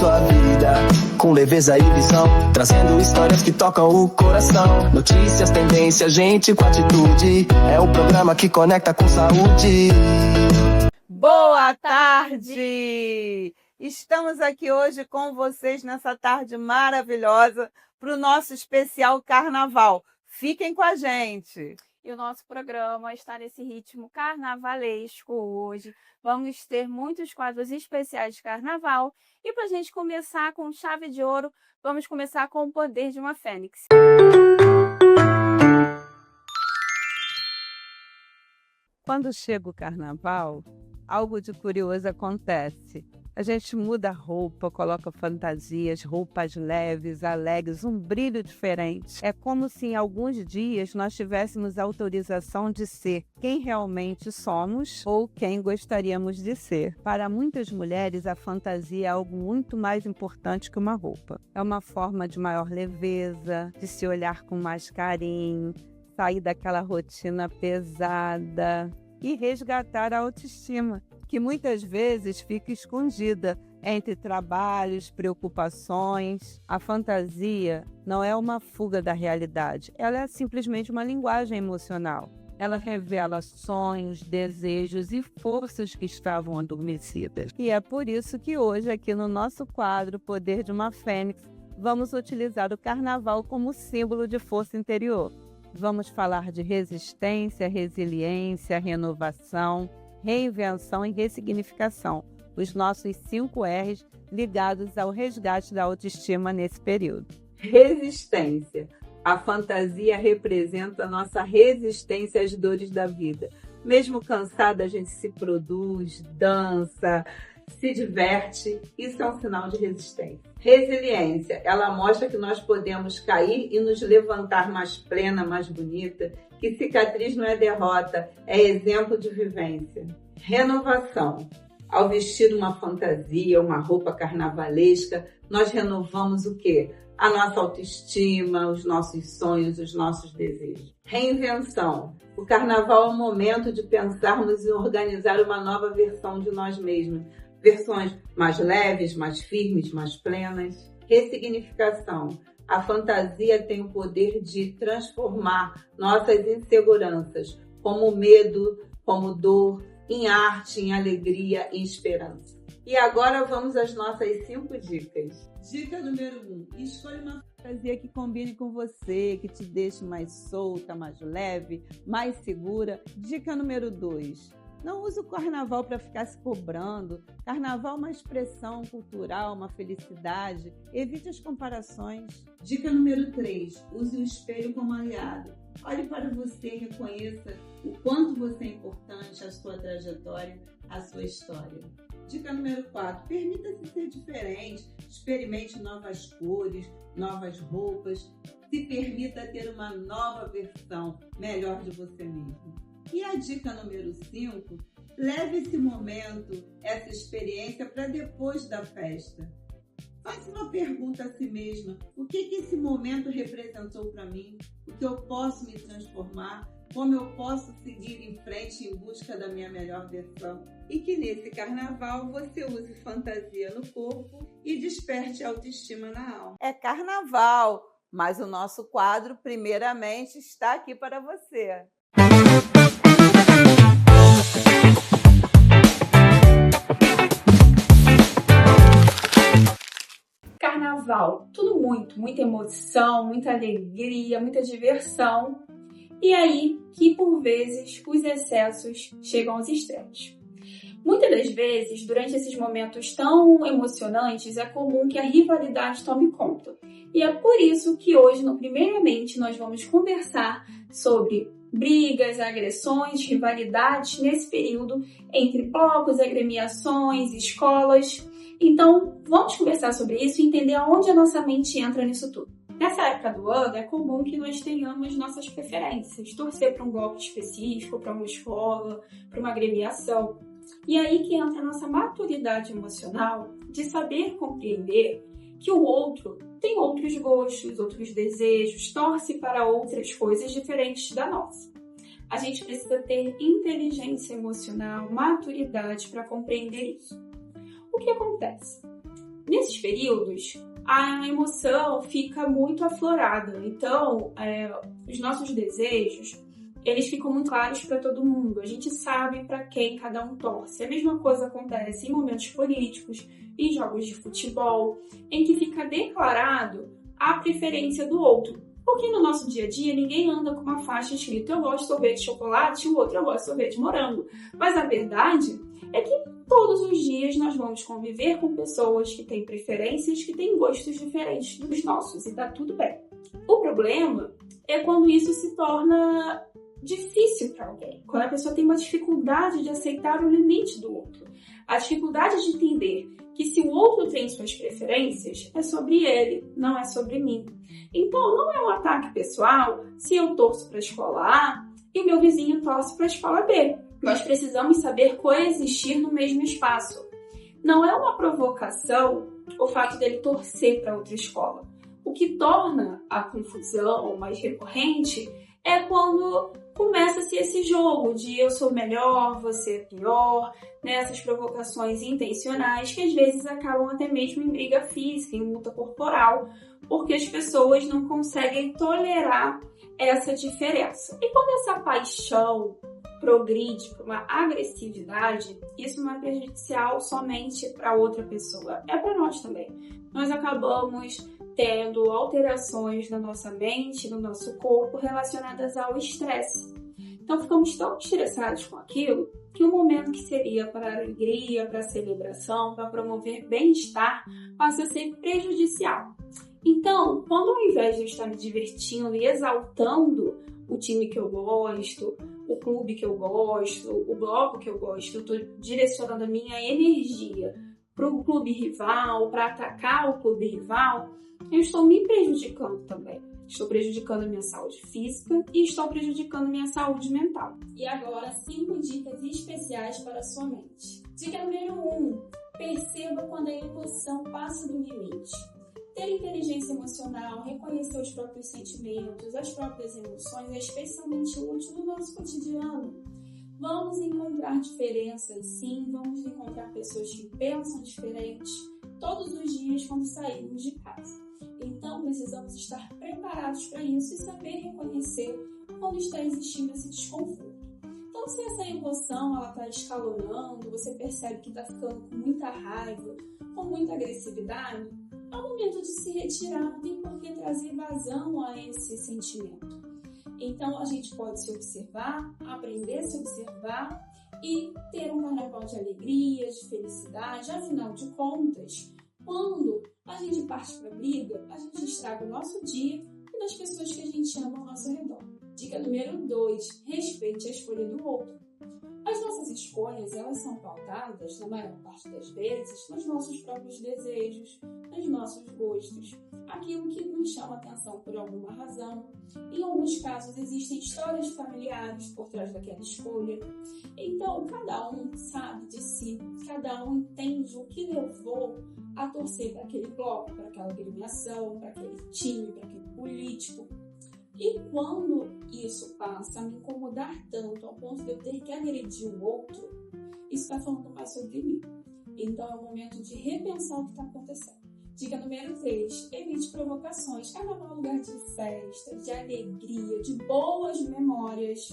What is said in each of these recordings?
sua vida, com leveza e visão, trazendo histórias que tocam o coração. Notícias, tendências, gente com atitude, é o programa que conecta com saúde. Boa tarde! Estamos aqui hoje com vocês nessa tarde maravilhosa para o nosso especial Carnaval. Fiquem com a gente! E o nosso programa está nesse ritmo carnavalesco hoje. Vamos ter muitos quadros especiais de carnaval. E para a gente começar com chave de ouro, vamos começar com o poder de uma fênix. Quando chega o carnaval, algo de curioso acontece. A gente muda a roupa, coloca fantasias, roupas leves, alegres, um brilho diferente. É como se em alguns dias nós tivéssemos autorização de ser quem realmente somos ou quem gostaríamos de ser. Para muitas mulheres, a fantasia é algo muito mais importante que uma roupa. É uma forma de maior leveza, de se olhar com mais carinho, sair daquela rotina pesada e resgatar a autoestima, que muitas vezes fica escondida entre trabalhos, preocupações. A fantasia não é uma fuga da realidade, ela é simplesmente uma linguagem emocional. Ela revela sonhos, desejos e forças que estavam adormecidas. E é por isso que hoje, aqui no nosso quadro Poder de uma Fênix, vamos utilizar o carnaval como símbolo de força interior. Vamos falar de resistência, resiliência, renovação, reinvenção e ressignificação, os nossos 5 R's ligados ao resgate da autoestima nesse período. Resistência. A fantasia representa a nossa resistência às dores da vida. Mesmo cansada, a gente se produz, dança, se diverte. Isso é um sinal de resistência. Resiliência. Ela mostra que nós podemos cair e nos levantar mais plena, mais bonita, que cicatriz não é derrota, é exemplo de vivência. Renovação. Ao vestir uma fantasia, uma roupa carnavalesca, nós renovamos o quê? A nossa autoestima, os nossos sonhos, os nossos desejos. Reinvenção. O carnaval é um momento de pensarmos em organizar uma nova versão de nós mesmos. Versões mais leves, mais firmes, mais plenas. Ressignificação. A fantasia tem o poder de transformar nossas inseguranças, como medo, como dor, em arte, em alegria, em esperança. E agora vamos às nossas 5 dicas. Dica número 1. Escolha uma fantasia que combine com você, que te deixe mais solta, mais leve, mais segura. Dica número 2. Não use o carnaval para ficar se cobrando. Carnaval é uma expressão cultural, uma felicidade. Evite as comparações. Dica número 3. Use o espelho como aliado. Olhe para você e reconheça o quanto você é importante, a sua trajetória, a sua história. Dica número 4. Permita-se ser diferente. Experimente novas cores, novas roupas. Se permita ter uma nova versão melhor de você mesmo. E a dica número 5, leve esse momento, essa experiência para depois da festa. Faça uma pergunta a si mesma, o que esse momento representou para mim? O que eu posso me transformar? Como eu posso seguir em frente em busca da minha melhor versão? E que nesse carnaval você use fantasia no corpo e desperte autoestima na alma. É carnaval, mas o nosso quadro, primeiramente, está aqui para você. Carnaval, tudo muita emoção, muita alegria, muita diversão. E aí que, por vezes, os excessos chegam aos extremos. Muitas das vezes, durante esses momentos tão emocionantes, é comum que a rivalidade tome conta. E é por isso que hoje, primeiramente, nós vamos conversar sobre brigas, agressões, rivalidades nesse período entre blocos, agremiações, escolas. Então, vamos conversar sobre isso e entender aonde a nossa mente entra nisso tudo. Nessa época do ano, é comum que nós tenhamos nossas preferências, torcer para um bloco específico, para uma escola, para uma agremiação. E aí que entra a nossa maturidade emocional de saber compreender que o outro tem outros gostos, outros desejos, torce para outras coisas diferentes da nossa. A gente precisa ter inteligência emocional, maturidade para compreender isso. O que acontece? Nesses períodos, a emoção fica muito aflorada. Então, os nossos desejos, eles ficam muito claros para todo mundo. A gente sabe para quem cada um torce. A mesma coisa acontece em momentos políticos, em jogos de futebol, em que fica declarado a preferência do outro. Porque no nosso dia a dia, ninguém anda com uma faixa escrita eu gosto de sorvete de chocolate e o outro eu gosto de sorvete de morango. Mas a verdade é que todos os dias nós vamos conviver com pessoas que têm preferências, que têm gostos diferentes dos nossos, e tá tudo bem. O problema é quando isso se torna difícil para alguém, quando a pessoa tem uma dificuldade de aceitar o limite do outro, a dificuldade de entender que se o outro tem suas preferências, é sobre ele, não é sobre mim. Então, não é um ataque pessoal se eu torço para a escola A e o meu vizinho torce para a escola B. Nós precisamos saber coexistir no mesmo espaço. Não é uma provocação o fato dele torcer para outra escola. O que torna a confusão mais recorrente é quando começa-se esse jogo de eu sou melhor, você é pior, né? Essas provocações intencionais que às vezes acabam até mesmo em briga física, em luta corporal, porque as pessoas não conseguem tolerar essa diferença. E quando essa paixão progride para uma agressividade, isso não é prejudicial somente para outra pessoa, é para nós também. Nós acabamos tendo alterações na nossa mente, no nosso corpo relacionadas ao estresse. Então ficamos tão estressados com aquilo que o momento que seria para alegria, para celebração, para promover bem-estar, passa a ser prejudicial. Então, quando ao invés de eu estar me divertindo e exaltando o time que eu gosto, o clube que eu gosto, o bloco que eu gosto, eu estou direcionando a minha energia para o clube rival, para atacar o clube rival, eu estou me prejudicando também. Estou prejudicando a minha saúde física e estou prejudicando a minha saúde mental. E agora, 5 dicas especiais para a sua mente. Dica número 1. Perceba quando a emoção passa do limite. Ter inteligência emocional, reconhecer os próprios sentimentos, as próprias emoções é especialmente útil no nosso cotidiano. Vamos encontrar diferenças, sim, vamos encontrar pessoas que pensam diferente todos os dias quando saímos de casa. Então, precisamos estar preparados para isso e saber reconhecer quando está existindo esse desconforto. Então, se essa emoção está escalonando, você percebe que está ficando com muita raiva, com muita agressividade, é o momento de se retirar, não tem por que trazer vazão a esse sentimento. Então, a gente pode se observar, aprender a se observar e ter um carnaval de alegria, de felicidade. Afinal de contas, quando a gente parte para a briga, a gente estraga o nosso dia e das pessoas que a gente ama ao nosso redor. Dica número 2, respeite a escolha do outro. As nossas escolhas, elas são pautadas, na maior parte das vezes, nos nossos próprios desejos, nos nossos gostos, aquilo que nos chama atenção por alguma razão. Em alguns casos, existem histórias familiares por trás daquela escolha. Então, cada um sabe de si, cada um entende o que levou a torcer para aquele bloco, para aquela agremiação, para aquele time, para aquele político. E quando isso passa a me incomodar tanto ao ponto de eu ter que agredir o outro, isso está falando mais sobre mim. Então é o momento de repensar o que está acontecendo. Dica número 3, evite provocações. Carnaval é um lugar de festa, de alegria, de boas memórias.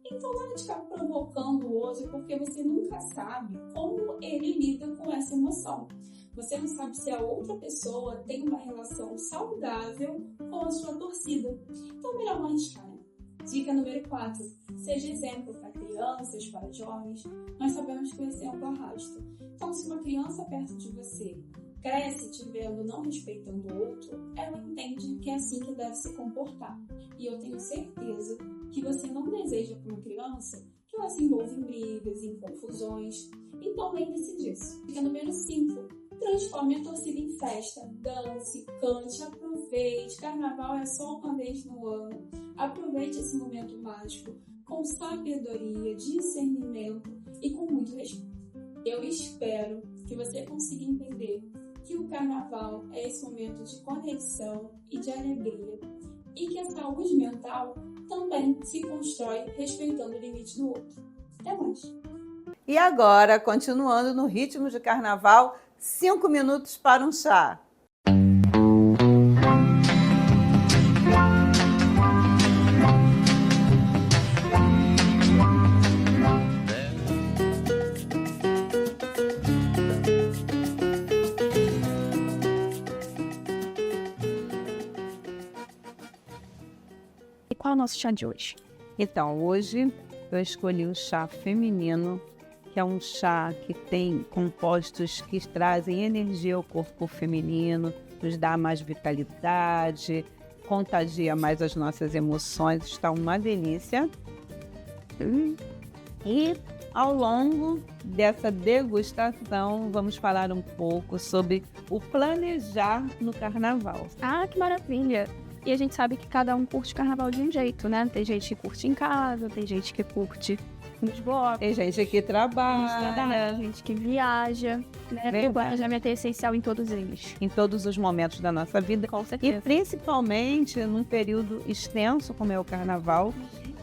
Então não é de ficar provocando o outro, porque você nunca sabe como ele lida com essa emoção. Você não sabe se a outra pessoa tem uma relação saudável com a sua torcida. Então é melhor não arriscar, né? Dica número 4. Seja exemplo para crianças, para jovens. Nós sabemos que o exemplo arrasta. Então, se uma criança perto de você cresce te vendo não respeitando o outro, ela entende que é assim que deve se comportar. E eu tenho certeza que você não deseja para uma criança que ela se envolva em brigas, em confusões. Então, lembre-se disso. Dica número 5. Transforme a torcida em festa, dance, cante, aproveite. Carnaval é só uma vez no ano. Aproveite esse momento mágico com sabedoria, discernimento e com muito respeito. Eu espero que você consiga entender que o Carnaval é esse momento de conexão e de alegria e que a saúde mental também se constrói respeitando o limite do outro. Até mais! E agora, continuando no ritmo de Carnaval, 5 minutos para um chá. E qual é o nosso chá de hoje? Então, hoje eu escolhi um chá feminino, que é um chá que tem compostos que trazem energia ao corpo feminino, nos dá mais vitalidade, contagia mais as nossas emoções, está uma delícia. E ao longo dessa degustação, vamos falar um pouco sobre o planejar no carnaval. Ah, que maravilha! E a gente sabe que cada um curte carnaval de um jeito, né? Tem gente que curte em casa, tem gente que curte nos blocos, Tem gente que trabalha tem gente que viaja, né? Verdade. O planejamento é essencial em todos eles. em todos os momentos da nossa vida. Com E certeza. principalmente num período extenso como é o carnaval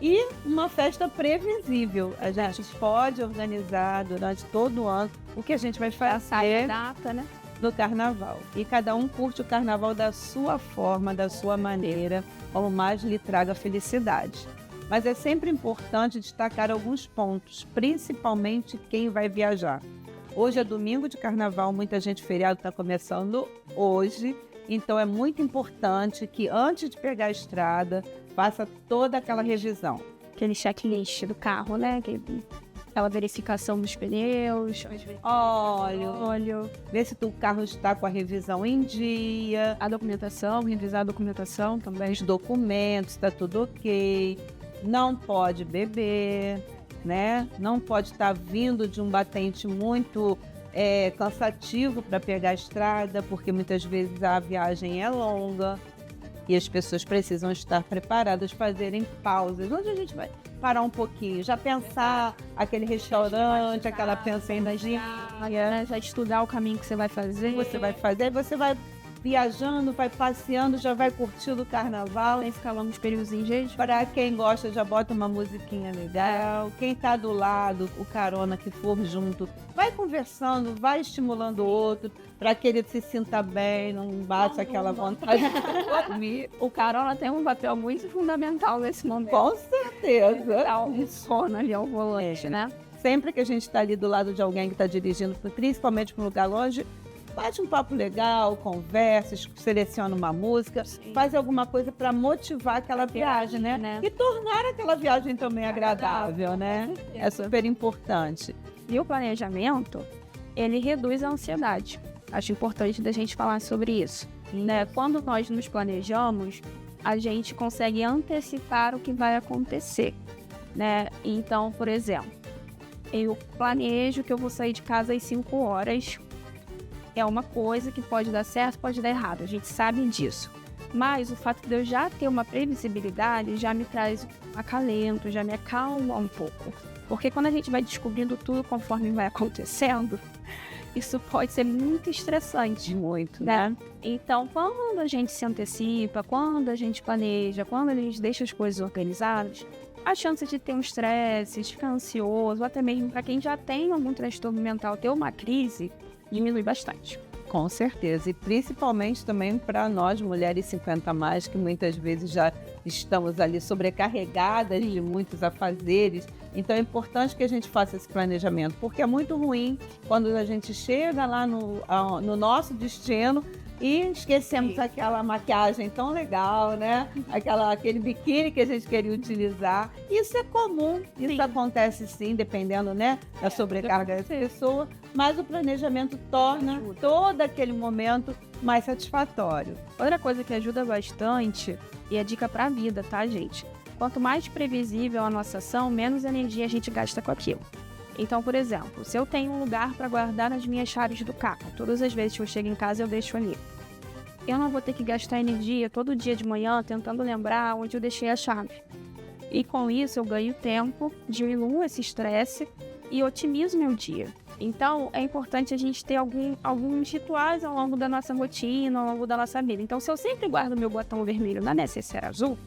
e uma festa previsível. A gente pode organizar durante todo o ano o que a gente vai Sai a fazer data, né? no carnaval. E cada um curte o carnaval da sua forma, da sua maneira, como mais lhe traga felicidade. Mas é sempre importante destacar alguns pontos, principalmente quem vai viajar. Hoje é domingo de carnaval, muita gente feriado está começando hoje, então é muito importante que antes de pegar a estrada, faça toda aquela revisão. Aquele checklist do carro, né? Aquela verificação dos pneus, óleo, Vê se o carro está com a revisão em dia, a documentação, revisar a documentação também. os documentos, está tudo ok. Não pode beber, né? Não pode estar vindo de um batente muito cansativo para pegar a estrada, porque muitas vezes a viagem é longa e as pessoas precisam estar preparadas, fazerem pausas. Onde a gente vai parar um pouquinho, já pensar aquele restaurante, aquela pensadinha Né? Já estudar o caminho que você vai fazer. você vai viajando, vai passeando, já vai curtindo o carnaval. Tem que ficar longos períodos em jejum. Para quem gosta, já bota uma musiquinha legal. Quem tá do lado, o carona que for junto, vai conversando, vai estimulando o outro, para que ele se sinta bem, não bate aquela vontade de dormir. O carona tem um papel muito fundamental nesse momento. Com certeza. Dá um sono ali ao volante, né? Sempre que a gente está ali do lado de alguém que está dirigindo, principalmente para um lugar longe, bate um papo legal, conversa, seleciona uma música, faz alguma coisa para motivar aquela viagem, né? E tornar aquela viagem também agradável, né? É super importante. E o planejamento, ele reduz a ansiedade. Acho importante da gente falar sobre isso, né? Quando nós nos planejamos, a gente consegue antecipar o que vai acontecer, né? Então, por exemplo, eu planejo que eu vou sair de casa às 5 horas. É uma coisa que pode dar certo, pode dar errado. A gente sabe disso. Mas o fato de eu já ter uma previsibilidade já me traz acalento, já me acalma um pouco. Porque quando a gente vai descobrindo tudo conforme vai acontecendo, isso pode ser muito estressante. Muito, né? Então, quando a gente se antecipa, quando a gente planeja, quando a gente deixa as coisas organizadas, a chance de ter um estresse, de ficar ansioso, ou até mesmo para quem já tem algum transtorno mental ter uma crise, diminui bastante. Com certeza, e principalmente também para nós, mulheres 50 a mais, que muitas vezes já estamos ali sobrecarregadas de muitos afazeres. Então é importante que a gente faça esse planejamento, porque é muito ruim quando a gente chega lá no nosso destino e esquecemos aquela maquiagem tão legal, né? Aquele biquíni que a gente queria utilizar. Isso é comum, isso acontece sim, dependendo, né, da sobrecarga da pessoa, mas o planejamento torna todo aquele momento mais satisfatório. Outra coisa que ajuda bastante, e é dica pra vida, tá, gente? Quanto mais previsível a nossa ação, menos energia a gente gasta com aquilo. Então, por exemplo, se eu tenho um lugar para guardar as minhas chaves do carro, todas as vezes que eu chego em casa eu deixo ali. Eu não vou ter que gastar energia todo dia de manhã tentando lembrar onde eu deixei a chave. E com isso eu ganho tempo, diminuo esse estresse e otimizo meu dia. Então, é importante a gente ter alguns rituais ao longo da nossa rotina, ao longo da nossa vida. Então, se eu sempre guardo meu botão vermelho na necessaire azul,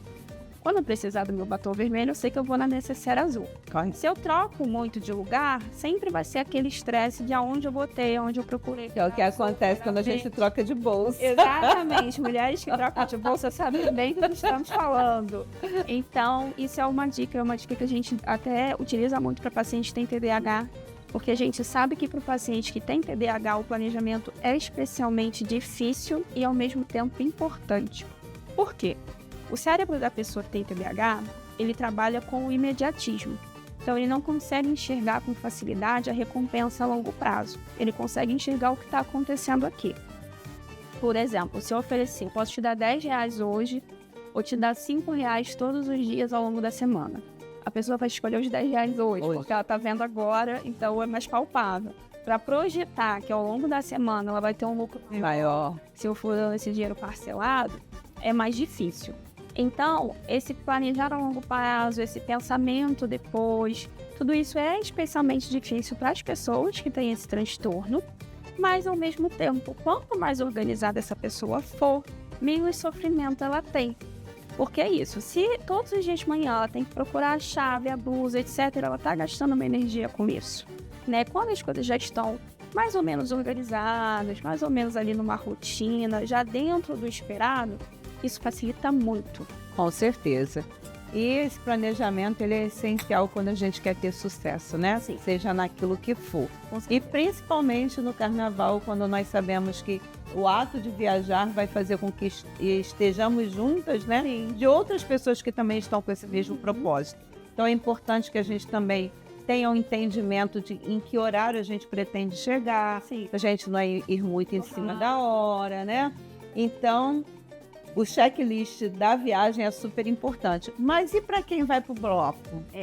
Quando eu precisar do meu batom vermelho, eu sei que eu vou na necessaire azul. Se eu troco muito de lugar, sempre vai ser aquele estresse de aonde eu botei, aonde eu procurei. Que é o que acontece quando a gente troca de bolsa. Exatamente. Mulheres que trocam de bolsa sabem bem do que estamos falando. Então, isso é uma dica que a gente até utiliza muito para pacientes que têm TDAH, porque a gente sabe que para o paciente que tem TDAH, o planejamento é especialmente difícil e, ao mesmo tempo, importante. Por quê? O cérebro da pessoa que tem TDAH, ele trabalha com o imediatismo. Então, ele não consegue enxergar com facilidade a recompensa a longo prazo. Ele consegue enxergar o que está acontecendo aqui. Por exemplo, se eu oferecer, posso te dar R$10 hoje, ou te dar R$5 todos os dias ao longo da semana. A pessoa vai escolher os R$10 hoje, porque ela está vendo agora, então é mais palpável. Para projetar que ao longo da semana ela vai ter um lucro maior, se eu for dando esse dinheiro parcelado, é mais difícil. Então, esse planejar a longo prazo, esse pensamento depois, tudo isso é especialmente difícil para as pessoas que têm esse transtorno, mas ao mesmo tempo, quanto mais organizada essa pessoa for, menos sofrimento ela tem. Porque é isso, se todos os dias de manhã ela tem que procurar a chave, a blusa, etc., ela está gastando uma energia com isso, né? Quando as coisas já estão mais ou menos organizadas, mais ou menos ali numa rotina, já dentro do esperado, isso facilita muito. Com certeza. E esse planejamento, ele é essencial quando a gente quer ter sucesso, né? Sim. Seja naquilo que for. E principalmente no carnaval, quando nós sabemos que o ato de viajar vai fazer com que estejamos juntas, né? Sim. De outras pessoas que também estão com esse mesmo propósito. Então é importante que a gente também tenha um entendimento de em que horário a gente pretende chegar, Sim. a gente não ir muito em cima da hora, né? Então, o checklist da viagem é super importante. Mas e para quem vai para o bloco?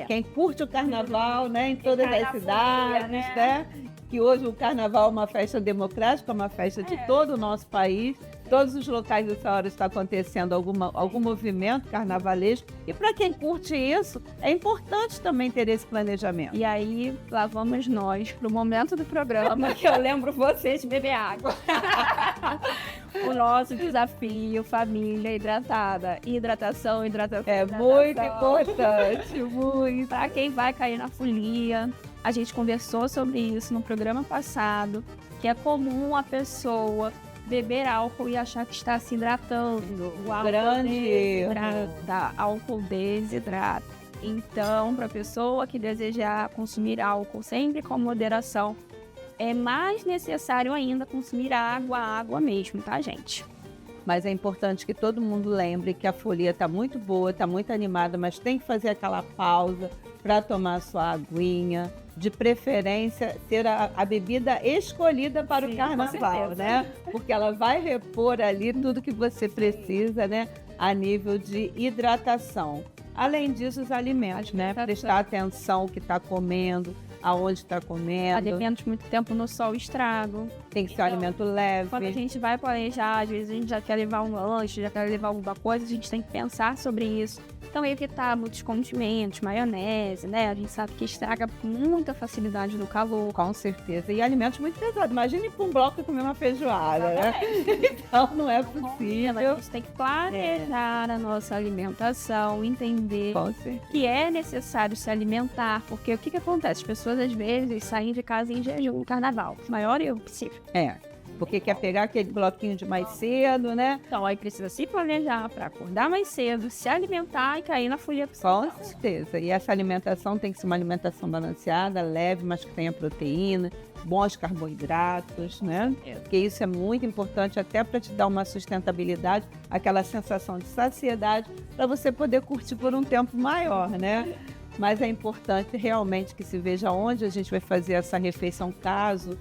Quem curte o carnaval, né? Em todas as cidades, né? Que hoje o carnaval é uma festa democrática, uma festa de todo o nosso país. Todos os locais dessa hora está acontecendo algum movimento carnavalesco. E para quem curte isso, é importante também ter esse planejamento. E aí, lá vamos nós para o momento do programa que eu lembro vocês de beber água. O nosso desafio, família hidratada. Hidratação. É muito importante, muito. Para quem vai cair na folia, a gente conversou sobre isso no programa passado, que é comum a pessoa beber álcool e achar que está se hidratando. O álcool desidrata, álcool desidrata. Então, para a pessoa que desejar consumir álcool sempre com moderação, é mais necessário ainda consumir água mesmo, tá, gente? Mas é importante que todo mundo lembre que a folia está muito boa, está muito animada, mas tem que fazer aquela pausa para tomar a sua aguinha. De preferência, ter a bebida escolhida para o carnaval, né? Porque ela vai repor ali tudo que você precisa, né? A nível de hidratação. Além disso, os alimentos, né? Prestar atenção no que está comendo, aonde está comendo. Alimentos muito tempo no sol, estrago. Tem que ser um alimento leve. Quando a gente vai planejar, às vezes a gente já quer levar um lanche, já quer levar alguma coisa, a gente tem que pensar sobre isso. Então, evitar muitos condimentos, maionese, né? A gente sabe que estraga com muita facilidade no calor. Com certeza. E alimentos muito pesados. Imagine ir para um bloco e comer uma feijoada, né? Então, não é possível. A gente tem que planejar a nossa alimentação, entender que é necessário se alimentar, porque o que acontece? As pessoas, às vezes, saem de casa em jejum no carnaval. O maior erro possível. Porque quer pegar aquele bloquinho de mais cedo, né? Então, aí precisa se planejar para acordar mais cedo, se alimentar e cair na folia. Com certeza. E essa alimentação tem que ser uma alimentação balanceada, leve, mas que tenha proteína, bons carboidratos, né? Porque isso é muito importante até para te dar uma sustentabilidade, aquela sensação de saciedade, para você poder curtir por um tempo maior, né? Mas é importante realmente que se veja onde a gente vai fazer essa refeição, caso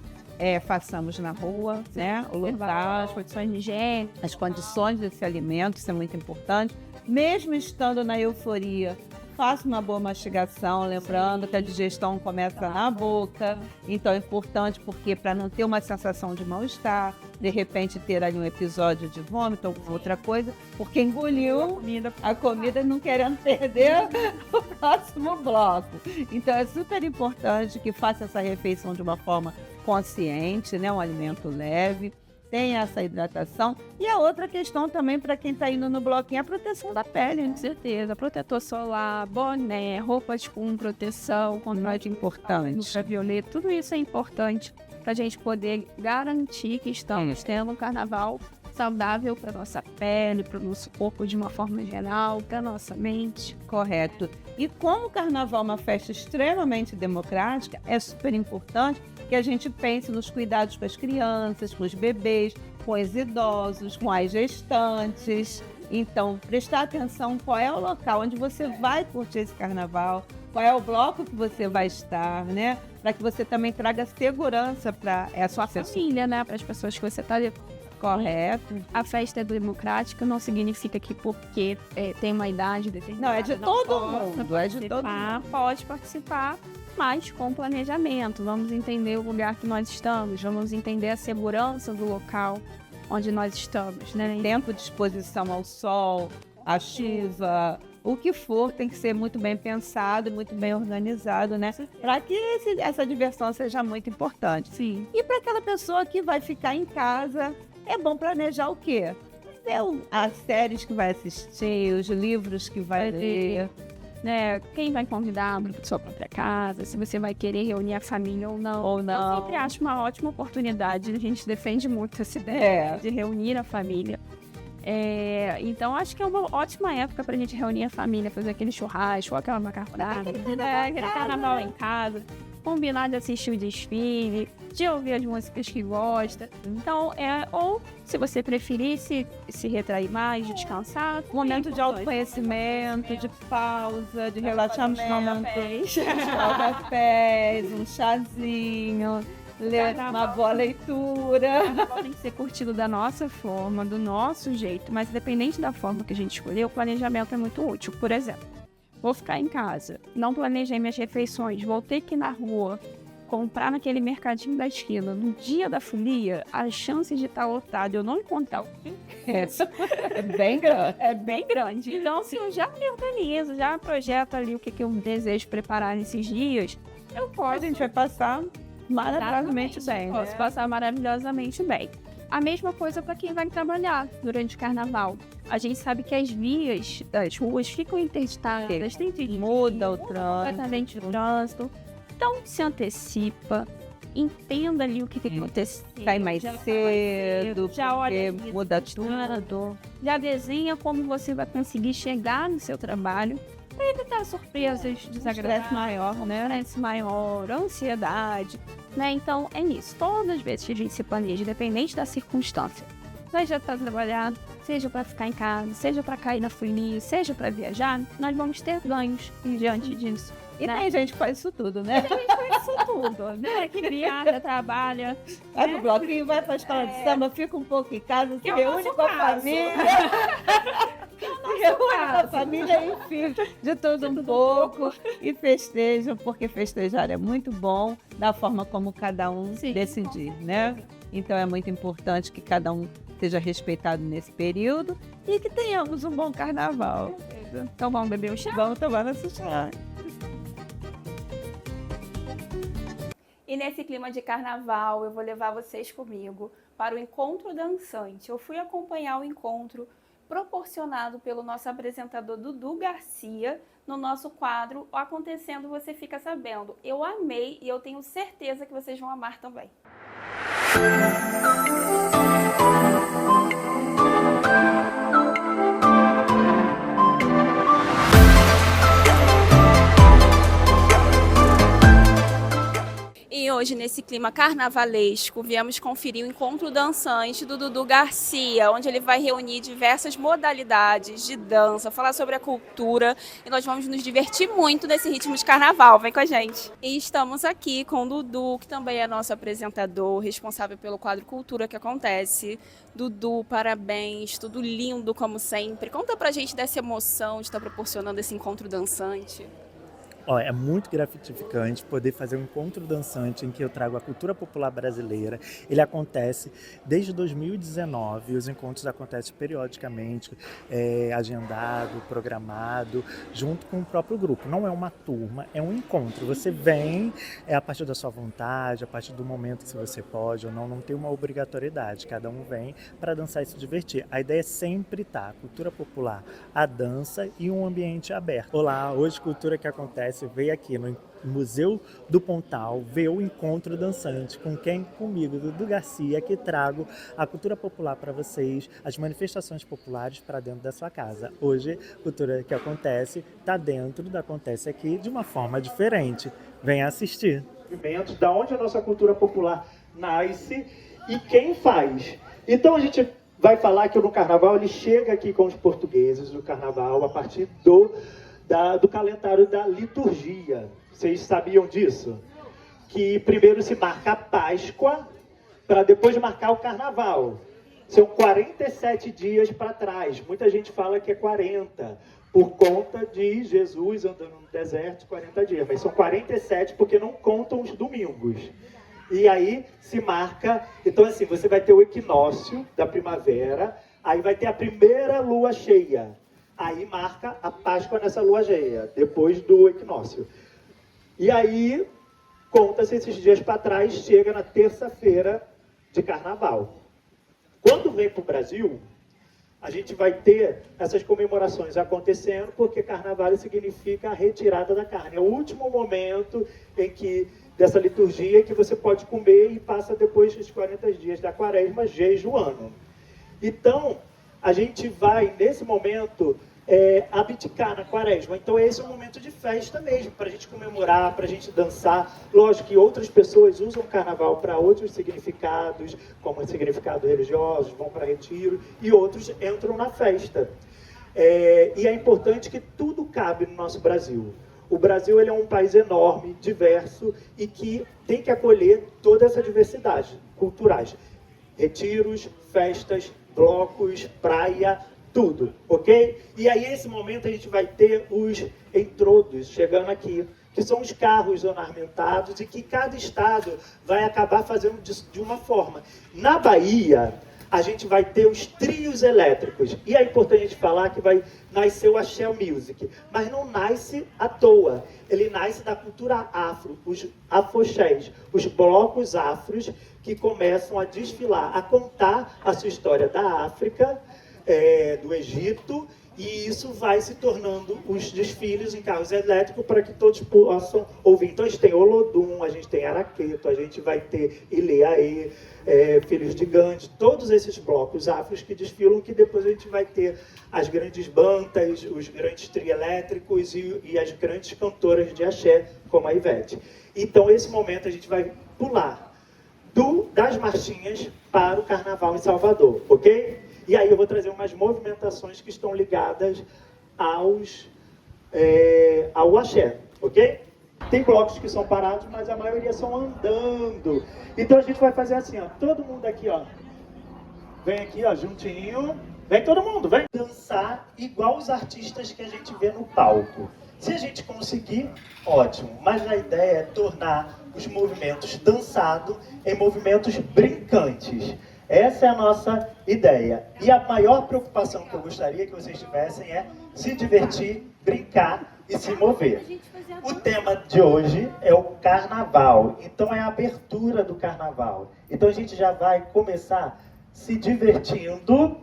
façamos na rua, né? O local, as condições de higiene, as condições desse alimento, isso é muito importante. Mesmo estando na euforia, faça uma boa mastigação, lembrando que a digestão começa na boca. Então é importante porque para não ter uma sensação de mal-estar, de repente ter ali um episódio de vômito ou outra coisa, porque engoliu a comida não querendo perder o próximo bloco. Então é super importante que faça essa refeição de uma forma consciente, né? Um alimento leve. tem essa hidratação. E a outra questão também, para quem está indo no bloquinho, é a proteção da pele, né? Com certeza. Protetor solar, boné, roupas com proteção, contra Importante. ultravioleta, tudo isso é importante para a gente poder garantir que estamos tendo um carnaval saudável para nossa pele, para o nosso corpo de uma forma geral, para nossa mente. Correto. E como o carnaval é uma festa extremamente democrática, é super importante que a gente pense nos cuidados com as crianças, com os bebês, com os idosos, com as gestantes. Então, prestar atenção qual é o local onde você vai curtir esse carnaval, qual é o bloco que você vai estar, né? Para que você também traga segurança para essa Família, né? Para as pessoas que você está. Correto. A festa é democrática não significa que porque tem uma idade determinada. Não, é de todo mundo. É de todo mundo. Pode participar, mas com planejamento. Vamos entender o lugar que nós estamos, vamos entender a segurança do local onde nós estamos, né? Tempo de exposição ao sol, à chuva, o que for, tem que ser muito bem pensado, muito bem organizado, né? Para que essa diversão seja muito importante. Sim. E para aquela pessoa que vai ficar em casa, é bom planejar o quê? As séries que vai assistir, os livros que vai ler. Né? Quem vai convidar para sua própria casa, se você vai querer reunir a família ou não. Eu sempre acho uma ótima oportunidade, a gente defende muito essa ideia de reunir a família. Então, acho que é uma ótima época para a gente reunir a família, fazer aquele churrasco, aquela macarronada, aquele carnaval em casa, combinar de assistir o desfile, de ouvir as músicas que gosta. Então, ou se você preferir se retrair mais, descansar. Momento de autoconhecimento, de pausa, de relaxamento, cafés, um chazinho, ler uma boa leitura. Tem que ser curtido da nossa forma, do nosso jeito, mas independente da forma que a gente escolher, o planejamento é muito útil. Por exemplo, vou ficar em casa, não planejei minhas refeições, vou ter que ir na rua, comprar naquele mercadinho da esquina. No dia da folia, as chances de estar lotado e eu não encontrar o que é bem grande. É bem grande. Então, se eu já me organizo, já projeto ali o que eu desejo preparar nesses dias, eu posso. A gente vai passar maravilhosamente bem. Posso passar maravilhosamente bem. A mesma coisa para quem vai trabalhar durante o carnaval. A gente sabe que as vias das ruas ficam interditadas, muda o trânsito. Então, se antecipa, entenda ali o que aconteceu. Sai mais cedo, já olha, muda tudo. Já desenha como você vai conseguir chegar no seu trabalho para evitar surpresas desagradáveis. Estresse maior, né? Estresse maior, ansiedade, né? Então, é nisso. Todas as vezes que a gente se planeja, independente da circunstância, seja para trabalhar, seja para ficar em casa, seja para cair na folia, seja para viajar, nós vamos ter ganhos diante disso. E tem gente que faz isso tudo, né? Tem gente que faz isso tudo, né? Que viaja, trabalha. Vai pro bloquinho, vai pra escola de samba, fica um pouco em casa, se reúne com a família. Se reúne com a família, enfim, de tudo um pouco. E festejam, porque festejar é muito bom, da forma como cada um decidir, né? Então é muito importante que cada um seja respeitado nesse período e que tenhamos um bom carnaval. Então vamos beber um chá? Vamos tomar nosso chá. E nesse clima de carnaval, eu vou levar vocês comigo para o Encontro Dançante. Eu fui acompanhar o encontro proporcionado pelo nosso apresentador Dudu Garcia no nosso quadro O Acontecendo Você Fica Sabendo. Eu amei e eu tenho certeza que vocês vão amar também. E hoje, nesse clima carnavalesco, viemos conferir o encontro dançante do Dudu Garcia, onde ele vai reunir diversas modalidades de dança, falar sobre a cultura, e nós vamos nos divertir muito nesse ritmo de carnaval. Vem com a gente! E estamos aqui com o Dudu, que também é nosso apresentador, responsável pelo quadro Cultura que acontece. Dudu, parabéns, tudo lindo como sempre. Conta pra gente dessa emoção de estar proporcionando esse encontro dançante. É muito gratificante poder fazer um encontro dançante em que eu trago a cultura popular brasileira. Ele acontece desde 2019, os encontros acontecem periodicamente, agendado, programado, junto com o próprio grupo. Não é uma turma, é um encontro. Você vem a partir da sua vontade, a partir do momento que você pode ou não tem uma obrigatoriedade. Cada um vem para dançar e se divertir. A ideia é sempre estar a cultura popular, a dança e um ambiente aberto. Olá, hoje cultura que acontece, veio aqui no Museu do Pontal ver o encontro dançante. Com quem? Comigo, Dudu Garcia, que trago a cultura popular para vocês, as manifestações populares para dentro da sua casa. Hoje, cultura que acontece está dentro da Acontece Aqui de uma forma diferente. Venha assistir. Da onde a nossa cultura popular nasce e quem faz. Então a gente vai falar que no Carnaval ele chega aqui com os portugueses do Carnaval a partir do calendário da liturgia. Vocês sabiam disso? Que primeiro se marca a Páscoa para depois marcar o Carnaval. São 47 dias para trás. Muita gente fala que é 40, por conta de Jesus andando no deserto 40 dias. Mas são 47 porque não contam os domingos. E aí se marca... Então assim, você vai ter o equinócio da primavera, aí vai ter a primeira lua cheia. Aí marca a Páscoa nessa lua cheia, depois do equinócio. E aí, conta-se esses dias para trás, chega na terça-feira de Carnaval. Quando vem para o Brasil, a gente vai ter essas comemorações acontecendo, porque Carnaval significa a retirada da carne. É o último momento dessa liturgia que você pode comer e passa depois dos 40 dias da quaresma jejuando. Então, a gente vai, nesse momento... abdicar na quaresma. Então esse é um momento de festa mesmo, para a gente comemorar, para a gente dançar. Lógico que outras pessoas usam o carnaval para outros significados, como significados religiosos, vão para retiro, e outros entram na festa. E é importante que tudo cabe no nosso Brasil. O Brasil ele é um país enorme, diverso, e que tem que acolher toda essa diversidade culturais. Retiros, festas, blocos, praia, tudo, ok? E aí, nesse momento, a gente vai ter os entrodos chegando aqui, que são os carros ornamentados e que cada estado vai acabar fazendo de uma forma. Na Bahia, a gente vai ter os trios elétricos. E é importante a gente falar que vai nascer o Axé Music. Mas não nasce à toa. Ele nasce da cultura afro, os afoxés, os blocos afros que começam a desfilar, a contar a sua história da África, do Egito, e isso vai se tornando os desfiles em carros elétricos para que todos possam ouvir. Então a gente tem Olodum, a gente tem Araqueto, a gente vai ter Ileaê, Filhos de Gandhi, todos esses blocos afros que desfilam, que depois a gente vai ter as grandes bandas, os grandes trielétricos e as grandes cantoras de axé, como a Ivete. Então esse momento a gente vai pular das marchinhas para o Carnaval em Salvador, ok? E aí eu vou trazer umas movimentações que estão ligadas ao axé, ok? Tem blocos que são parados, mas a maioria são andando. Então a gente vai fazer assim, ó, todo mundo aqui, ó. Vem aqui, ó, juntinho. Vem todo mundo, vem dançar igual os artistas que a gente vê no palco. Se a gente conseguir, ótimo. Mas a ideia é tornar os movimentos dançados em movimentos brincantes. Essa é a nossa ideia. E a maior preocupação que eu gostaria que vocês tivessem é se divertir, brincar e se mover. O tema de hoje é o Carnaval. Então é a abertura do Carnaval. Então a gente já vai começar se divertindo,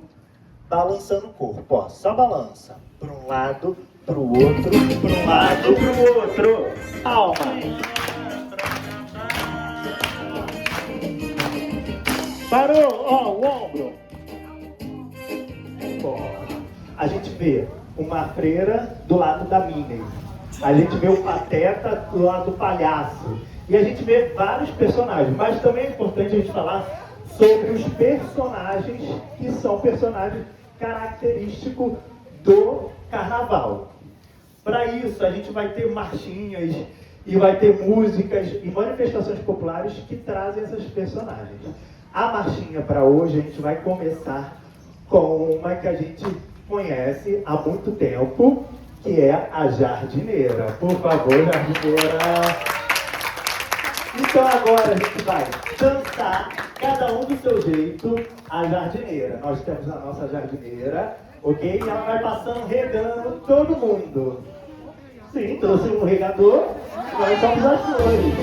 balançando o corpo. Ó, só balança. Para um lado, para o outro, para um lado, para o outro. Palma. Parou, ó, o ombro. A gente vê uma freira do lado da Minnie. A gente vê o Pateta do lado do palhaço. E a gente vê vários personagens. Mas também é importante a gente falar sobre os personagens que são personagens característicos do Carnaval. Para isso, a gente vai ter marchinhas e vai ter músicas e manifestações populares que trazem essas personagens. A marchinha para hoje, a gente vai começar com uma que a gente conhece há muito tempo, que é a jardineira. Por favor, jardineira. Então agora a gente vai dançar, cada um do seu jeito, a jardineira. Nós temos a nossa jardineira, ok? E ela vai passando, regando todo mundo. Sim, trouxe um regador, nós somos as flores.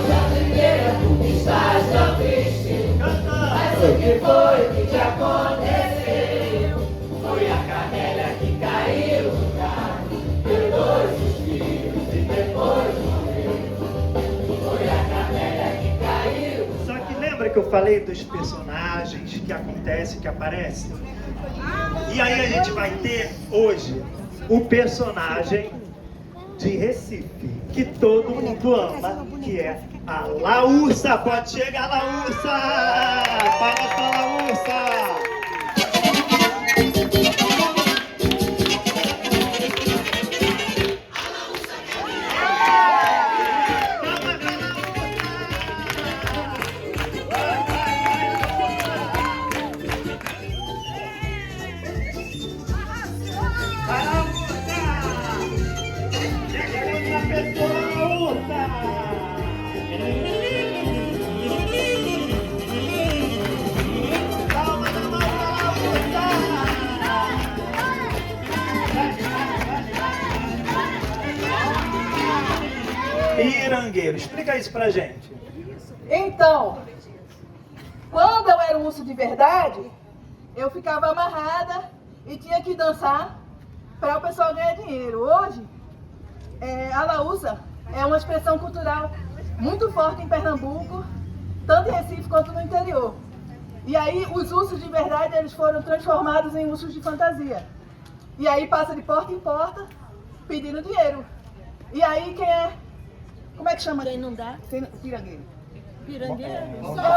Jardineira, tu estás tão triste, mas o que foi que te aconteceu? Foi a canela que caiu no carro, deu 2 suspiros e depois morreu. Foi a canela que caiu. Só que lembra que eu falei dos personagens que acontecem, que aparecem? E aí a gente vai ter hoje o personagem de Recife, que todo mundo ama, que é a Laúça. Pode chegar, Laúça! Palmas pra Laúça! Pirangueiro, explica isso pra gente. Então, quando eu era um urso de verdade, eu ficava amarrada e tinha que dançar para o pessoal ganhar dinheiro. Hoje, a Laúça é uma expressão cultural muito forte em Pernambuco, tanto em Recife quanto no interior. E aí, os ursos de verdade, eles foram transformados em ursos de fantasia. E aí, passa de porta em porta, pedindo dinheiro. E aí, quem é... Como é que chama? Quem não dá? Pirangueiro. Pirangueiro? É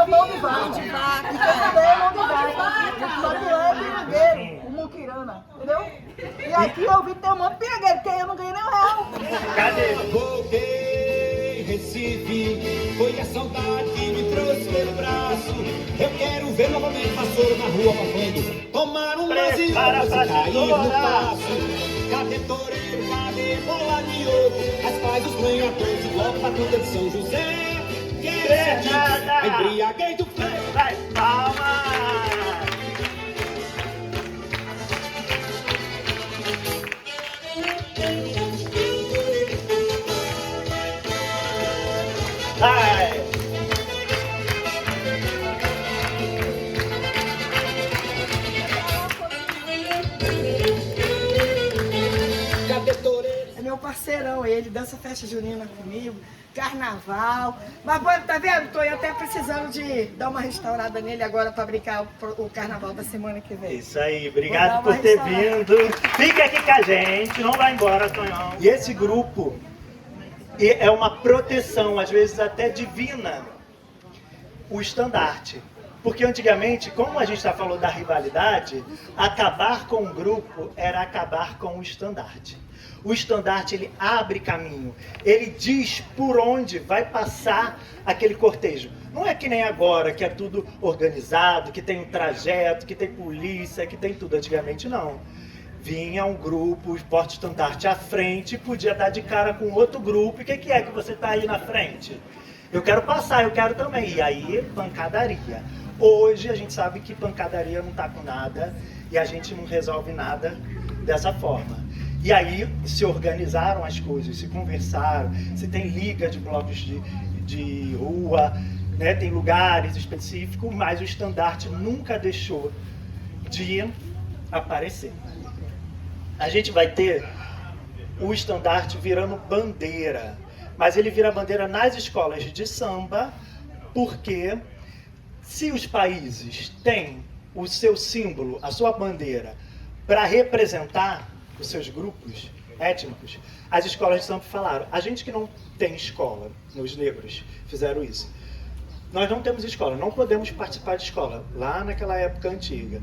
mão de vaca. E quem não der é mão de vaca. Só que lá é pirangueiro, o muquirana, entendeu? E aqui eu vi que tem um monte de pirangueiro, porque eu não ganhei nem R$1. Cadê? Voltei, Recife, foi a saudade que me trouxe pelo braço. Eu quero ver novamente vassoura na rua babando, tomar um vazio pra cair no passo. Cadê toureiro, cadê bola de ouro? As pais, os ganhadores, e logo pra tudo de São José. Embriaguei do freio. Vai, palmas! Vai! É meu parceirão, ele dança festa junina comigo, carnaval. Mas, pô, tá vendo? Tô até precisando de dar uma restaurada nele agora pra brincar o carnaval da semana que vem. Isso aí, obrigado por ter vindo. Fica aqui com a gente, não vai embora, Tonhão. E esse grupo é uma proteção, às vezes até divina, o estandarte. Porque antigamente, como a gente já falou da rivalidade, acabar com um grupo era acabar com o estandarte. O estandarte, ele abre caminho, ele diz por onde vai passar aquele cortejo. Não é que nem agora, que é tudo organizado, que tem um trajeto, que tem polícia, que tem tudo. Antigamente não. Vinha um grupo, o porta-estandarte à frente, podia dar de cara com outro grupo. E o que é que você está aí na frente? Eu quero passar, eu quero também. E aí, pancadaria. Hoje a gente sabe que pancadaria não está com nada e a gente não resolve nada dessa forma. E aí se organizaram as coisas, se conversaram, se tem liga de blocos de rua, né? Tem lugares específicos, mas o estandarte nunca deixou de aparecer. A gente vai ter o estandarte virando bandeira, mas ele vira bandeira nas escolas de samba, porque se os países têm o seu símbolo, a sua bandeira, para representar os seus grupos étnicos, as escolas de samba falaram, a gente que não tem escola, os negros fizeram isso, nós não temos escola, não podemos participar de escola, lá naquela época antiga.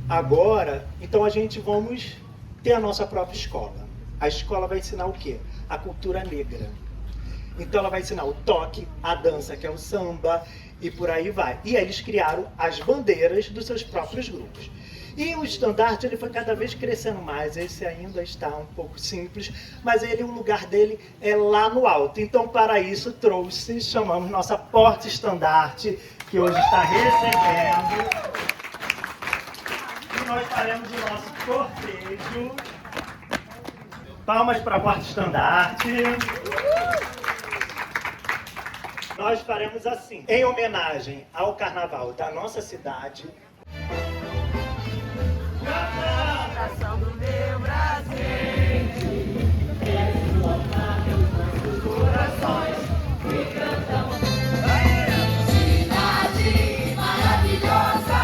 Agora, então a gente vamos ter a nossa própria escola. A escola vai ensinar o quê? A cultura negra. Então ela vai ensinar o toque, a dança, que é o samba, e por aí vai. E eles criaram as bandeiras dos seus próprios grupos. E o estandarte ele foi cada vez crescendo mais. Esse ainda está um pouco simples, mas o lugar dele é lá no alto. Então, para isso, chamamos nossa porta-estandarte, que hoje está recebendo. E nós faremos o nosso cortejo. Palmas para a porta-estandarte. Nós faremos assim, em homenagem ao carnaval da nossa cidade. Coração do meu Brasil, corações que cantam. Cidade maravilhosa,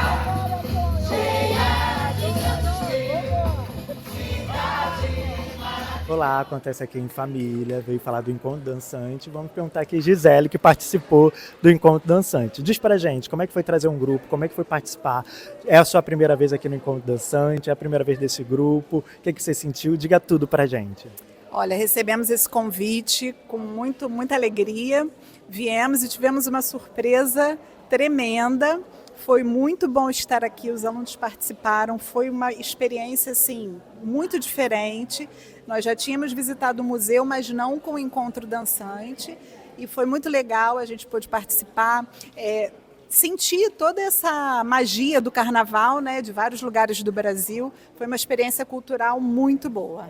cheia de cantos meus. Cidade maravilhosa. Olá, acontece aqui em família, veio falar do Encontro Dançante. Vamos perguntar aqui a Gisele, que participou do Encontro Dançante. Diz pra gente, como é que foi trazer um grupo, como é que foi participar? É a sua primeira vez aqui no Encontro Dançante, é a primeira vez desse grupo? O que você sentiu? Diga tudo pra gente. Olha, recebemos esse convite com muita alegria. Viemos e tivemos uma surpresa tremenda. Foi muito bom estar aqui, os alunos participaram, foi uma experiência assim, muito diferente. Nós já tínhamos visitado o museu, mas não com o Encontro Dançante, e foi muito legal, a gente pôde participar, sentir toda essa magia do carnaval, né, de vários lugares do Brasil. Foi uma experiência cultural muito boa.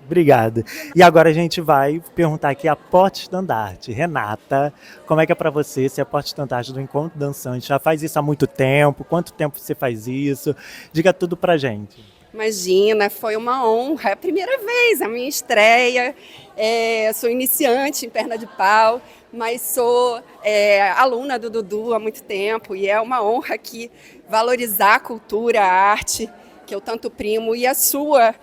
Obrigado. E agora a gente vai perguntar aqui a porta-estandarte. Renata, como é que é para você ser a porta-estandarte do Encontro Dançante? Já faz isso há muito tempo? Quanto tempo você faz isso? Diga tudo pra gente. Imagina, foi uma honra, é a primeira vez, a minha estreia. Sou iniciante em perna de pau, mas sou aluna do Dudu há muito tempo e é uma honra aqui valorizar a cultura, a arte, que eu tanto primo, e a sua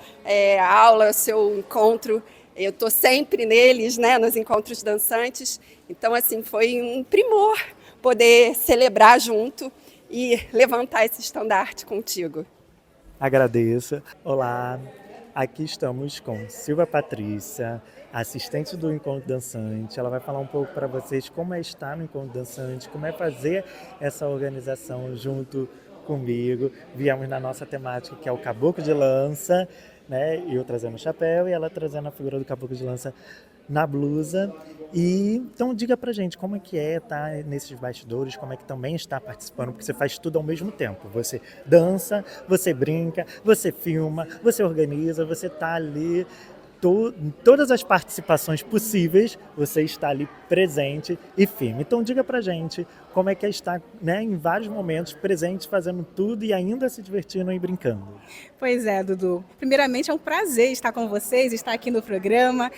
aula, o seu encontro, eu estou sempre neles, né, nos encontros dançantes. Então, assim, foi um primor poder celebrar junto e levantar esse estandarte contigo. Agradeço. Olá, aqui estamos com Silvia Patrícia, assistente do Encontro Dançante. Ela vai falar um pouco para vocês como é estar no Encontro Dançante, como é fazer essa organização junto comigo. Viemos na nossa temática, que é o Caboclo de Lança, né? Eu trazendo o chapéu e ela trazendo a figura do Caboclo de Lança na blusa. E então diga pra gente como é que estar nesses bastidores, como é que também está participando, porque você faz tudo ao mesmo tempo. Você dança, você brinca, você filma, você organiza, você tá ali. Todas as participações possíveis, você está ali presente e firme. Então diga pra gente como é que é estar, né, em vários momentos presente, fazendo tudo e ainda se divertindo e brincando. Pois é, Dudu. Primeiramente é um prazer estar com vocês, estar aqui no programa.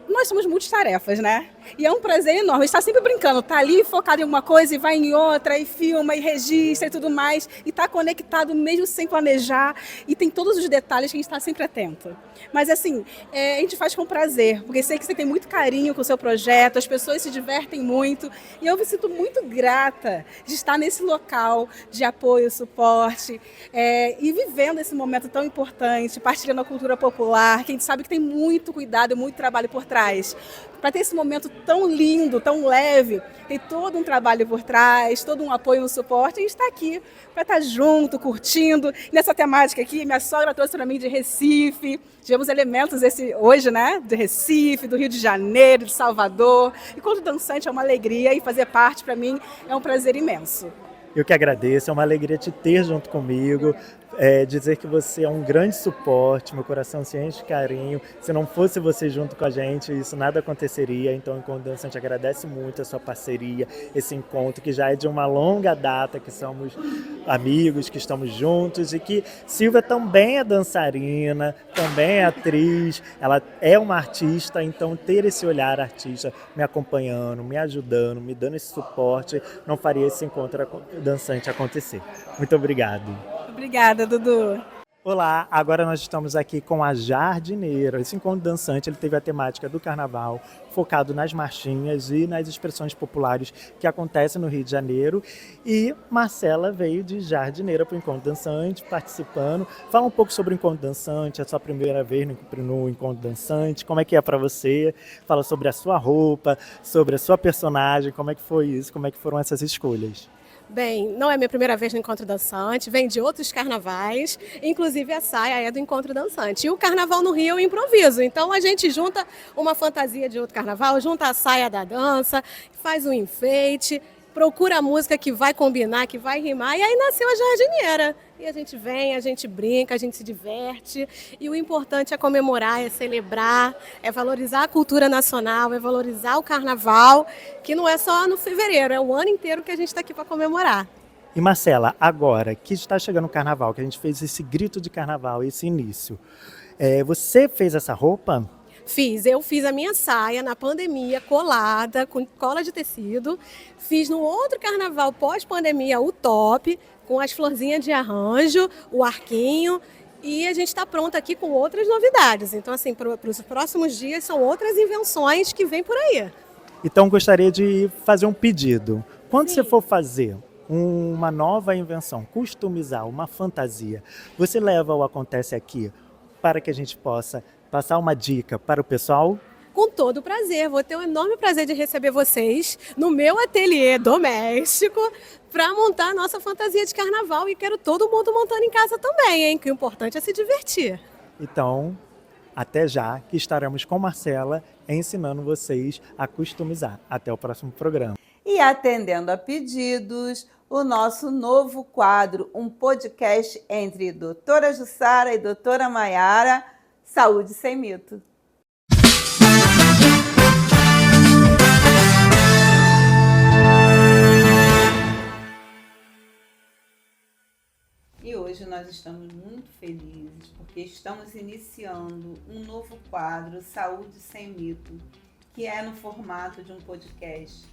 Nós somos multitarefas, né? E é um prazer enorme estar sempre brincando, tá ali focado em uma coisa e vai em outra, e filma, e registra e tudo mais, e tá conectado mesmo sem planejar, e tem todos os detalhes que a gente está sempre atento. Mas assim, a gente faz com prazer, porque sei que você tem muito carinho com o seu projeto, as pessoas se divertem muito, e eu me sinto muito grata de estar nesse local de apoio, suporte, e vivendo esse momento tão importante, partilhando a cultura popular, que a gente sabe que tem muito cuidado e muito trabalho por trás. Para ter esse momento tão lindo, tão leve, tem todo um trabalho por trás, todo um apoio, um suporte. A gente está aqui para estar junto, curtindo. Nessa temática aqui, minha sogra trouxe para mim de Recife. Tivemos elementos hoje, né? De Recife, do Rio de Janeiro, de Salvador. E quando dançante é uma alegria e fazer parte, para mim, é um prazer imenso. Eu que agradeço, é uma alegria te ter junto comigo, dizer que você é um grande suporte, meu coração se enche de carinho. Se não fosse você junto com a gente, isso nada aconteceria. Então, o Encontro Dançante agradece muito a sua parceria, esse encontro que já é de uma longa data, que somos amigos, que estamos juntos, e que Silvia também é dançarina, também é atriz, ela é uma artista, então ter esse olhar artista me acompanhando, me ajudando, me dando esse suporte, não faria esse encontro dançante acontecer. Muito obrigado. Obrigada, Dudu. Olá, agora nós estamos aqui com a Jardineira. Esse encontro dançante ele teve a temática do carnaval, focado nas marchinhas e nas expressões populares que acontecem no Rio de Janeiro. E Marcela veio de Jardineira para o encontro dançante, participando. Fala um pouco sobre o encontro dançante, a sua primeira vez no encontro dançante, como é que é para você? Fala sobre a sua roupa, sobre a sua personagem, como é que foi isso, como é que foram essas escolhas? Bem, não é minha primeira vez no Encontro Dançante, vem de outros carnavais, inclusive a saia é do Encontro Dançante. E o carnaval no Rio é um improviso, então a gente junta uma fantasia de outro carnaval, junta a saia da dança, faz um enfeite, procura a música que vai combinar, que vai rimar, e aí nasceu a Jardineira. E a gente vem, a gente brinca, a gente se diverte, e o importante é comemorar, é celebrar, é valorizar a cultura nacional, é valorizar o carnaval, que não é só no fevereiro, é o ano inteiro que a gente está aqui para comemorar. E Marcela, agora que está chegando o carnaval, que a gente fez esse grito de carnaval, esse início, você fez essa roupa? Eu fiz a minha saia na pandemia, colada, com cola de tecido. Fiz no outro carnaval pós-pandemia o top, com as florzinhas de arranjo, o arquinho. E a gente está pronta aqui com outras novidades. Então, assim, para os próximos dias são outras invenções que vêm por aí. Então, gostaria de fazer um pedido. Quando você for fazer uma nova invenção, customizar uma fantasia, você leva o Acontece Aqui para que a gente possa passar uma dica para o pessoal? Com todo prazer, vou ter um enorme prazer de receber vocês no meu ateliê doméstico para montar a nossa fantasia de carnaval e quero todo mundo montando em casa também, hein? Que o importante é se divertir. Então, até já, que estaremos com Marcela ensinando vocês a customizar. Até o próximo programa. E atendendo a pedidos, o nosso novo quadro, um podcast entre doutora Jussara e doutora Maiara, Saúde Sem Mito. E hoje nós estamos muito felizes porque estamos iniciando um novo quadro, Saúde Sem Mito, que é no formato de um podcast,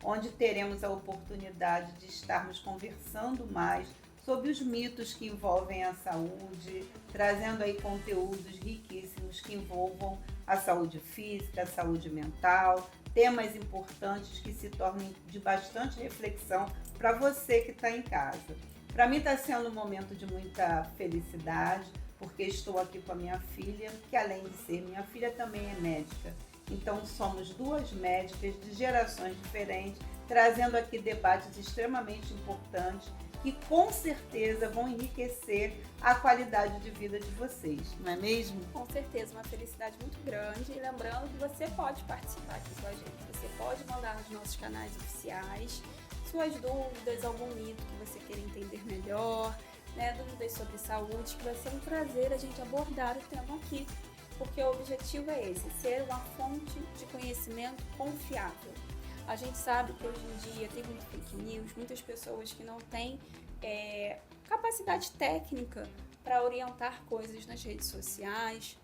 onde teremos a oportunidade de estarmos conversando mais sobre os mitos que envolvem a saúde, trazendo aí conteúdos riquíssimos que envolvam a saúde física, a saúde mental, temas importantes que se tornem de bastante reflexão para você que está em casa. Para mim está sendo um momento de muita felicidade, porque estou aqui com a minha filha, que além de ser minha filha também é médica. Então somos duas médicas de gerações diferentes, trazendo aqui debates extremamente importantes que com certeza vão enriquecer a qualidade de vida de vocês, não é mesmo? Com certeza, uma felicidade muito grande. E lembrando que você pode participar aqui com a gente. Você pode mandar nos nossos canais oficiais suas dúvidas, algum mito que você queira entender melhor, né? Dúvidas sobre saúde, que vai ser um prazer a gente abordar o tema aqui. Porque o objetivo é esse, ser uma fonte de conhecimento confiável. A gente sabe que hoje em dia tem muito fake news, muitas pessoas que não têm capacidade técnica para orientar coisas nas redes sociais.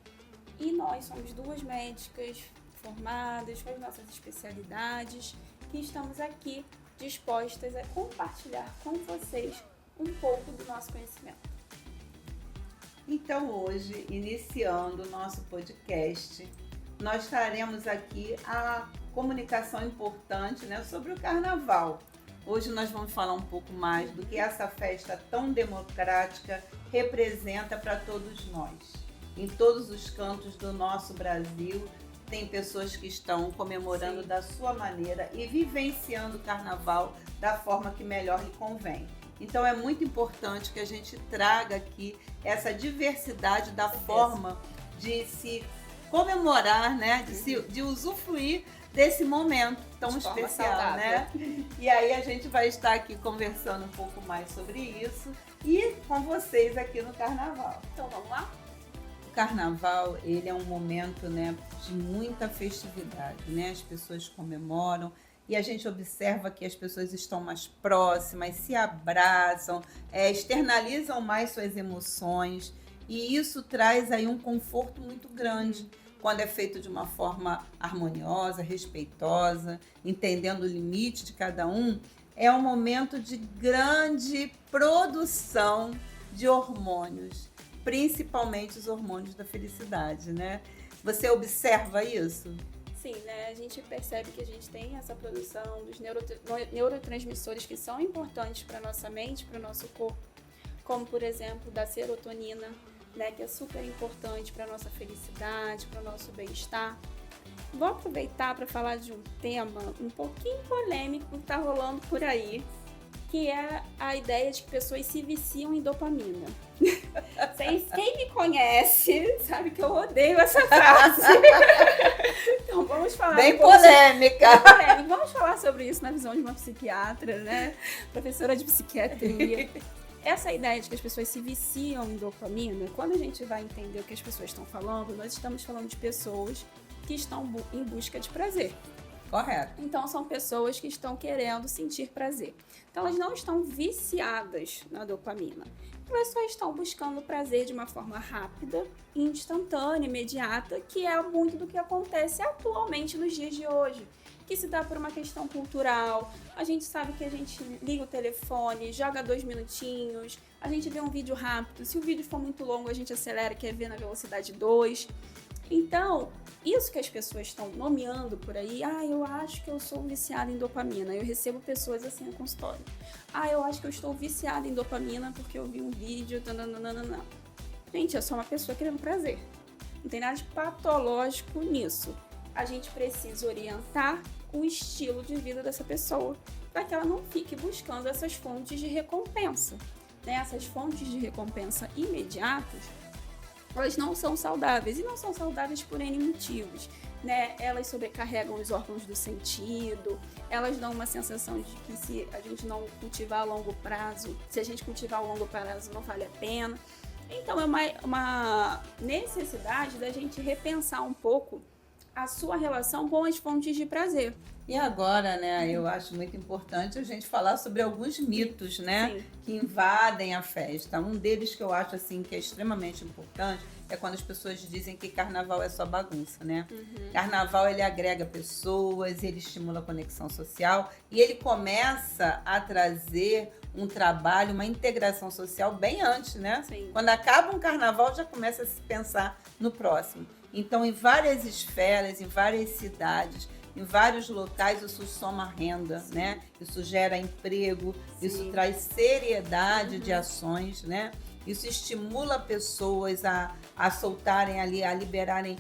E nós somos duas médicas formadas com as nossas especialidades que estamos aqui dispostas a compartilhar com vocês um pouco do nosso conhecimento. Então hoje, iniciando o nosso podcast, nós traremos aqui a comunicação importante, né, sobre o carnaval. Hoje nós vamos falar um pouco mais do que essa festa tão democrática representa para todos nós. Em todos os cantos do nosso Brasil, tem pessoas que estão comemorando da sua maneira e vivenciando o carnaval da forma que melhor lhe convém. Então é muito importante que a gente traga aqui essa diversidade da forma de se comemorar, né? De usufruir desse momento tão especial, né? E aí a gente vai estar aqui conversando um pouco mais sobre isso e com vocês aqui no Carnaval. Então vamos lá? O Carnaval, ele é um momento, né, de muita festividade, né? As pessoas comemoram e a gente observa que as pessoas estão mais próximas, se abraçam, externalizam mais suas emoções e isso traz aí um conforto muito grande. Quando é feito de uma forma harmoniosa, respeitosa, entendendo o limite de cada um, é um momento de grande produção de hormônios, principalmente os hormônios da felicidade, né? Você observa isso? Sim, né? A gente percebe que a gente tem essa produção dos neurotransmissores que são importantes para a nossa mente, para o nosso corpo, como, por exemplo, da serotonina, né, que é super importante para a nossa felicidade, para o nosso bem-estar. Vou aproveitar para falar de um tema um pouquinho polêmico que está rolando por aí, que é a ideia de que pessoas se viciam em dopamina. Quem me conhece sabe que eu odeio essa frase. Então vamos falar bem polêmica. Vamos falar sobre isso na visão de uma psiquiatra, né? Professora de psiquiatria. Essa ideia de que as pessoas se viciam em dopamina, quando a gente vai entender o que as pessoas estão falando, nós estamos falando de pessoas que estão em busca de prazer. Correto. Então, são pessoas que estão querendo sentir prazer. Então, elas não estão viciadas na dopamina. Elas só estão buscando prazer de uma forma rápida, instantânea, imediata, que é muito do que acontece atualmente nos dias de hoje. Que se dá por uma questão cultural. A gente sabe que a gente liga o telefone, joga 2 minutinhos, a gente vê um vídeo rápido. Se o vídeo for muito longo, a gente acelera, quer ver na velocidade 2. Então, isso que as pessoas estão nomeando por aí, eu acho que eu sou viciada em dopamina. Eu recebo pessoas assim no consultório. Eu acho que eu estou viciada em dopamina porque eu vi um vídeo. Tananana. Gente, eu sou uma pessoa querendo prazer. Não tem nada de patológico nisso. A gente precisa orientar o estilo de vida dessa pessoa para que ela não fique buscando essas fontes de recompensa. Né? Essas fontes de recompensa imediatas, elas não são saudáveis, e não são saudáveis por N motivos, né? Elas sobrecarregam os órgãos do sentido, elas dão uma sensação de que se a gente não cultivar a longo prazo, se a gente cultivar a longo prazo não vale a pena. Então é uma necessidade da gente repensar um pouco a sua relação com as fontes de prazer. E agora, né, eu acho muito importante a gente falar sobre alguns mitos, né, Sim. que invadem a festa. Um deles que eu acho assim que é extremamente importante é quando as pessoas dizem que carnaval é só bagunça, né? Carnaval, ele agrega pessoas, ele estimula a conexão social e ele começa a trazer um trabalho, uma integração social bem antes, né? Sim. Quando acaba um carnaval, já começa a se pensar no próximo. Então, em várias esferas, em várias cidades, em vários locais, isso soma renda, né? Isso gera emprego, isso traz seriedade de ações, né? Isso estimula pessoas a soltarem ali, a liberarem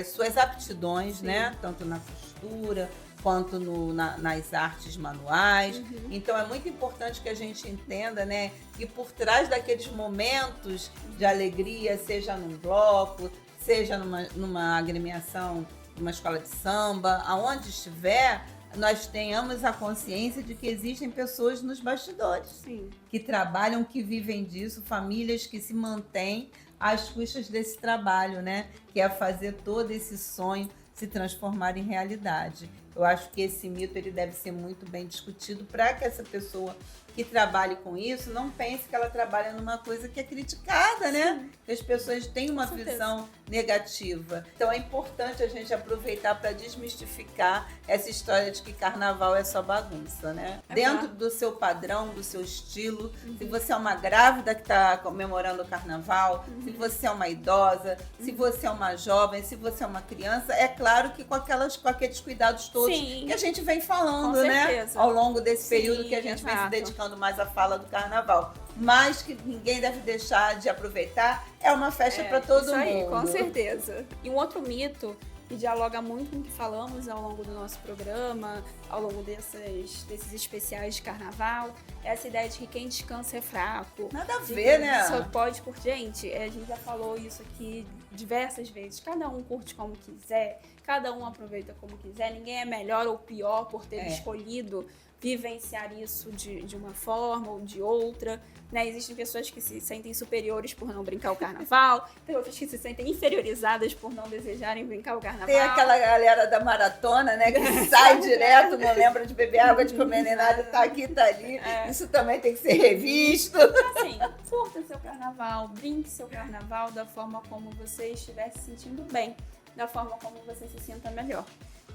suas aptidões, né? Tanto na costura quanto nas artes manuais. Então, é muito importante que a gente entenda, né, que por trás daqueles momentos de alegria, seja num bloco, seja numa agremiação, numa escola de samba, aonde estiver, nós tenhamos a consciência de que existem pessoas nos bastidores. Sim. Que trabalham, que vivem disso, famílias que se mantêm às custas desse trabalho, né? Que é fazer todo esse sonho se transformar em realidade. Eu acho que esse mito ele deve ser muito bem discutido para que essa pessoa que trabalhe com isso não pense que ela trabalha numa coisa que é criticada, né? Que as pessoas têm uma visão negativa. Então é importante a gente aproveitar para desmistificar essa história de que carnaval é só bagunça, né? Dentro do seu padrão, do seu estilo. Se você é uma grávida que está comemorando o carnaval, se você é uma idosa, se você é uma jovem, se você é uma criança, é claro que com aqueles cuidados todos que a gente vem falando, né? Ao longo desse período que a gente vem se dedicando mais à fala do carnaval. Mas que ninguém deve deixar de aproveitar, é uma festa para todo mundo. Isso aí, com certeza. E um outro mito que dialoga muito com o que falamos ao longo do nosso programa, ao longo desses especiais de carnaval, é essa ideia de que quem descansa é fraco. Nada a ver, né? Só pode por... Gente, a gente já falou isso aqui diversas vezes. Cada um curte como quiser, cada um aproveita como quiser. Ninguém é melhor ou pior por ter escolhido vivenciar isso de uma forma ou de outra, né? Existem pessoas que se sentem superiores por não brincar o carnaval, tem outras que se sentem inferiorizadas por não desejarem brincar o carnaval. Tem aquela galera da maratona, né, que sai direto, não lembra de beber água, de comer nem nada, tá aqui, tá ali. Isso também tem que ser revisto. Assim, curta seu carnaval, brinque seu carnaval da forma como você estiver se sentindo bem, da forma como você se sinta melhor.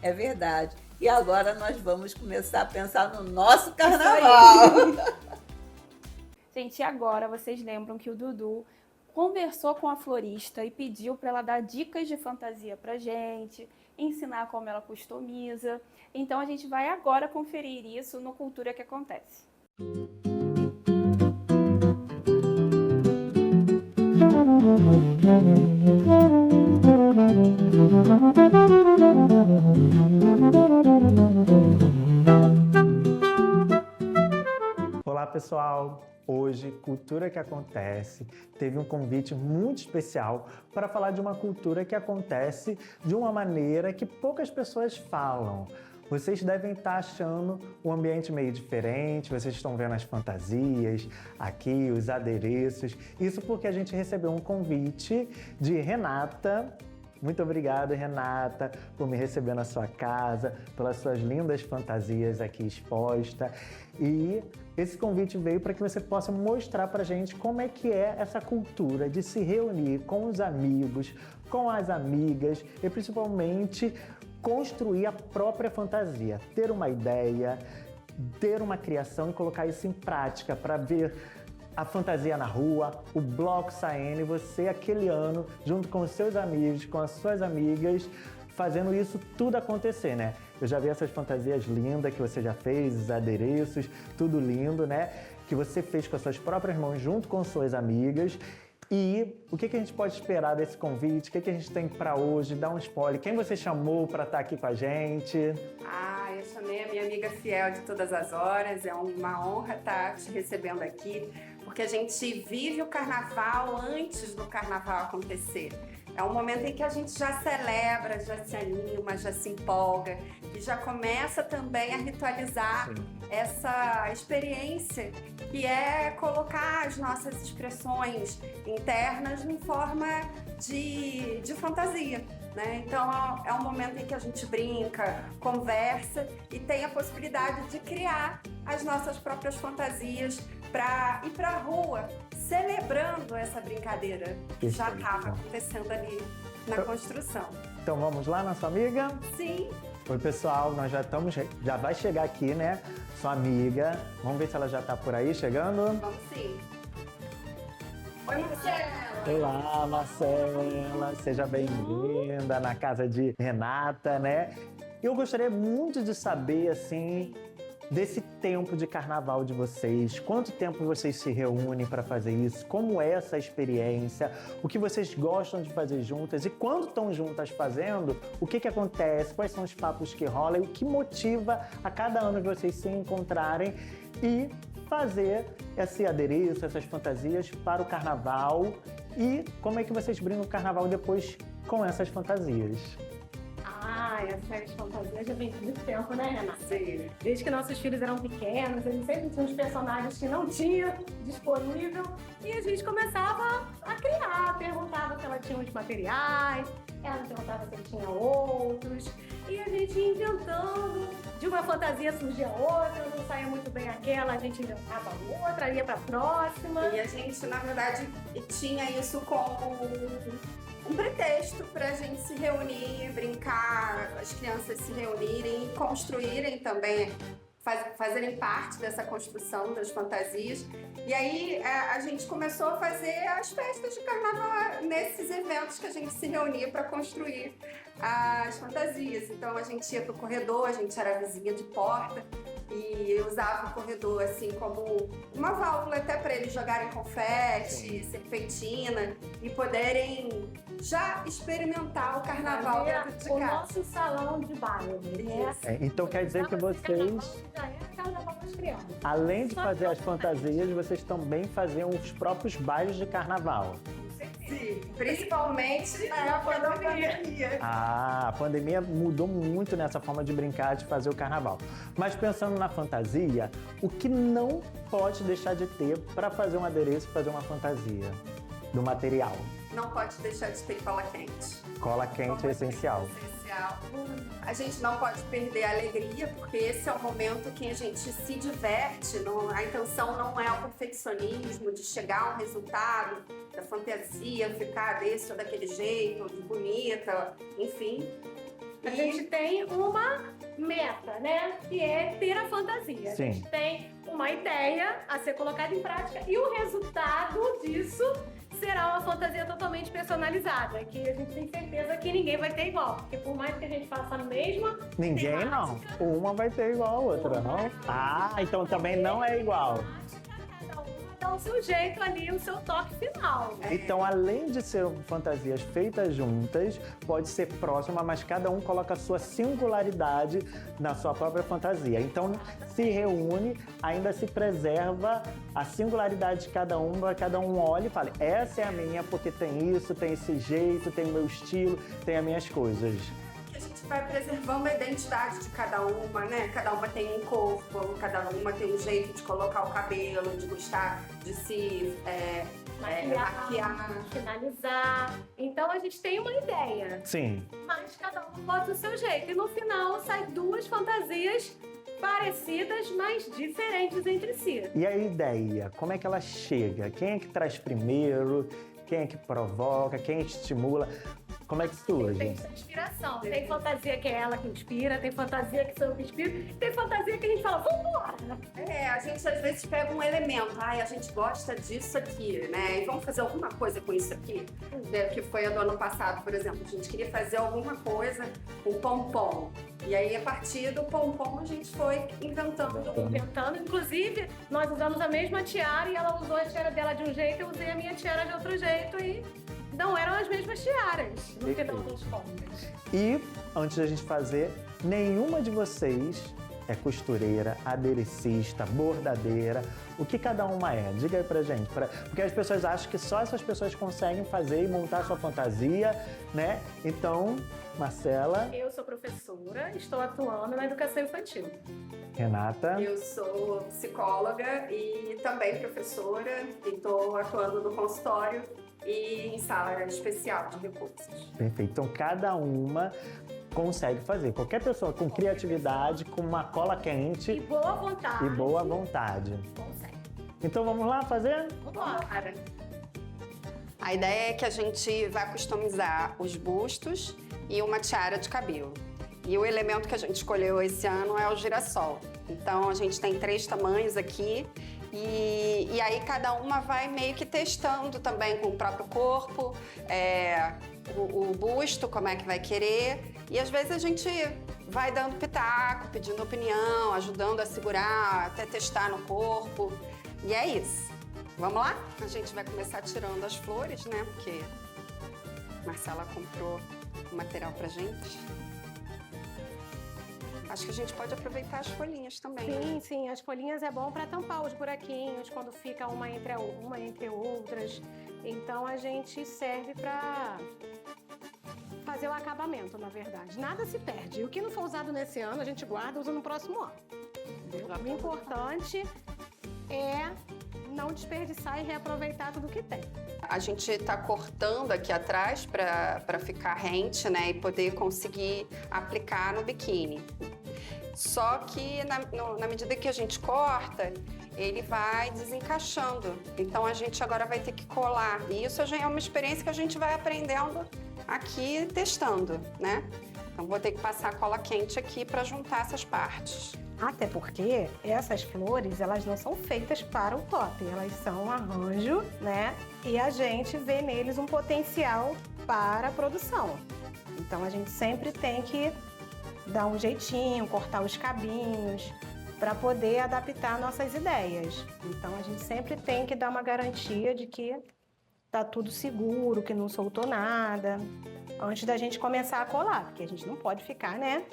É verdade. E agora nós vamos começar a pensar no nosso carnaval. Gente, e agora vocês lembram que o Dudu conversou com a florista e pediu para ela dar dicas de fantasia pra gente, ensinar como ela customiza. Então a gente vai agora conferir isso no Cultura que Acontece. pessoal! Hoje, Cultura que Acontece teve um convite muito especial para falar de uma cultura que acontece de uma maneira que poucas pessoas falam. Vocês devem estar achando o ambiente meio diferente, vocês estão vendo as fantasias aqui, os adereços. Isso porque a gente recebeu um convite de Renata. Muito obrigado, Renata, por me receber na sua casa, pelas suas lindas fantasias aqui expostas. E esse convite veio para que você possa mostrar para a gente como é que é essa cultura de se reunir com os amigos, com as amigas e principalmente construir a própria fantasia, ter uma ideia, ter uma criação e colocar isso em prática para ver a fantasia na rua, o bloco saindo e você aquele ano, junto com os seus amigos, com as suas amigas, fazendo isso tudo acontecer, né? Eu já vi essas fantasias lindas que você já fez, os adereços, tudo lindo, né? Que você fez com as suas próprias mãos, junto com suas amigas. E o que a gente pode esperar desse convite? O que a gente tem para hoje? Dá um spoiler. Quem você chamou para estar aqui com a gente? Eu chamei a minha amiga fiel de todas as horas. É uma honra estar te recebendo aqui, porque a gente vive o carnaval antes do carnaval acontecer. É um momento em que a gente já celebra, já se anima, já se empolga e já começa também a ritualizar essa experiência que é colocar as nossas expressões internas em forma de fantasia, né? Então é um momento em que a gente brinca, conversa e tem a possibilidade de criar as nossas próprias fantasias para ir para a rua celebrando essa brincadeira que já estava acontecendo ali na construção. Então vamos lá, nossa amiga? Sim. Oi, pessoal, nós já vai chegar aqui, né? Sua amiga. Vamos ver se ela já tá por aí chegando. Vamos sim. Oi, Marcela. Olá, Marcela. Seja bem-vinda na casa de Renata, né? Eu gostaria muito de saber, assim, desse tempo de carnaval de vocês. Quanto tempo vocês se reúnem para fazer isso? Como é essa experiência? O que vocês gostam de fazer juntas? E quando estão juntas fazendo, o que acontece? Quais são os papos que rolam? E o que motiva a cada ano de vocês se encontrarem e fazer esse adereço, essas fantasias para o carnaval? E como é que vocês brincam o carnaval depois com essas fantasias? Essas fantasias já vem muito tempo, né, Renata? Sim. Desde que nossos filhos eram pequenos, eles sempre tinham uns personagens que não tinha disponível e a gente começava a criar, perguntava se ela tinha uns materiais, ela perguntava se ele tinha outros e a gente ia inventando. De uma fantasia surgia outra, não saía muito bem aquela, a gente inventava outra, ia pra próxima. E a gente, na verdade, tinha isso como um pretexto para a gente se reunir, brincar, as crianças se reunirem e construírem também, fazerem parte dessa construção das fantasias. E aí a gente começou a fazer as festas de carnaval nesses eventos que a gente se reunia para construir as fantasias. Então a gente ia para o corredor, a gente era vizinha de porta e usava o corredor assim como uma válvula até para eles jogarem confete, serpentina e poderem já experimentar o carnaval dentro de casa. O nosso salão de baile, né? Então quer dizer que vocês, além de fazer as fantasias, vocês também faziam os próprios bailes de carnaval. Sim, principalmente na época da pandemia. A pandemia mudou muito nessa forma de brincar, de fazer o carnaval. Mas pensando na fantasia, o que não pode deixar de ter para fazer um adereço, fazer uma fantasia do material? Não pode deixar de ter cola quente. Cola quente é essencial. A gente não pode perder a alegria, porque esse é o momento que a gente se diverte. A intenção não é o perfeccionismo de chegar a um resultado da fantasia, ficar desse ou daquele jeito, ou de bonita, enfim. A gente tem uma meta, né? Que é ter a fantasia. Sim. A gente tem uma ideia a ser colocada em prática e o resultado disso será uma fantasia totalmente personalizada, que a gente tem certeza que ninguém vai ter igual, porque por mais que a gente faça a mesma Ninguém temática, não. Uma vai ter igual a outra, não? Então também não é igual. Cada uma dá dar o seu jeito ali, o seu toque final. Então, além de ser fantasias feitas juntas, pode ser próxima, mas cada um coloca a sua singularidade na sua própria fantasia. Então, se reúne, ainda se preserva a singularidade de cada um olha e fala, essa é a minha porque tem isso, tem esse jeito, tem o meu estilo, tem as minhas coisas. A gente vai preservando a identidade de cada uma, né? Cada uma tem um corpo, cada uma tem um jeito de colocar o cabelo, de gostar de se maquiar, finalizar. Então a gente tem uma ideia. Sim. Mas cada um bota o seu jeito. E no final sai duas fantasias parecidas, mas diferentes entre si. E a ideia, como é que ela chega? Quem é que traz primeiro? Quem é que provoca? Quem estimula? Como é que surge? Tem inspiração. Tem fantasia que é ela que inspira, tem fantasia que sou eu que inspiro, tem fantasia que a gente fala, vambora! A gente às vezes pega um elemento, a gente gosta disso aqui, né? E vamos fazer alguma coisa com isso aqui? Que foi a do ano passado, por exemplo. A gente queria fazer alguma coisa com pompom. E aí, a partir do pompom, a gente foi inventando. Inclusive, nós usamos a mesma tiara e ela usou a tiara dela de um jeito, eu usei a minha tiara de outro jeito e não eram as mesmas tiaras, no final das contas. E, antes da gente fazer, nenhuma de vocês é costureira, aderecista, bordadeira. O que cada uma é? Diga aí pra gente. Porque as pessoas acham que só essas pessoas conseguem fazer e montar sua fantasia, né? Então, Marcela. Eu sou professora, estou atuando na educação infantil. Renata. Eu sou psicóloga e também professora e estou atuando no consultório e em sala especial de recursos. Perfeito. Então, cada uma consegue fazer. Qualquer pessoa com criatividade, com uma cola quente. E boa vontade. E boa vontade. Consegue. Então, vamos lá fazer? Vamos. A ideia é que a gente vai customizar os bustos e uma tiara de cabelo. E o elemento que a gente escolheu esse ano é o girassol. Então, a gente tem 3 tamanhos aqui. E aí cada uma vai meio que testando também com o próprio corpo, o busto, como é que vai querer. E às vezes a gente vai dando pitaco, pedindo opinião, ajudando a segurar, até testar no corpo. E é isso. Vamos lá? A gente vai começar tirando as flores, né? Porque a Marcela comprou o material pra gente. Acho que a gente pode aproveitar as folhinhas também. Sim, né? sim. As folhinhas é bom para tampar os buraquinhos, quando fica uma entre outras. Então, a gente serve para fazer o acabamento, na verdade. Nada se perde. O que não for usado nesse ano, a gente guarda e usa no próximo ano. O importante é não desperdiçar e reaproveitar tudo que tem. A gente está cortando aqui atrás para ficar rente, né? E poder conseguir aplicar no biquíni. Só que na medida que a gente corta, ele vai desencaixando. Então a gente agora vai ter que colar. E isso já é uma experiência que a gente vai aprendendo aqui testando, né? Então vou ter que passar cola quente aqui para juntar essas partes. Até porque essas flores, elas não são feitas para o top, elas são um arranjo, né? E a gente vê neles um potencial para a produção. Então a gente sempre tem que dar um jeitinho, cortar os cabinhos, para poder adaptar nossas ideias. Então a gente sempre tem que dar uma garantia de que tá tudo seguro, que não soltou nada, antes da gente começar a colar, porque a gente não pode ficar, né,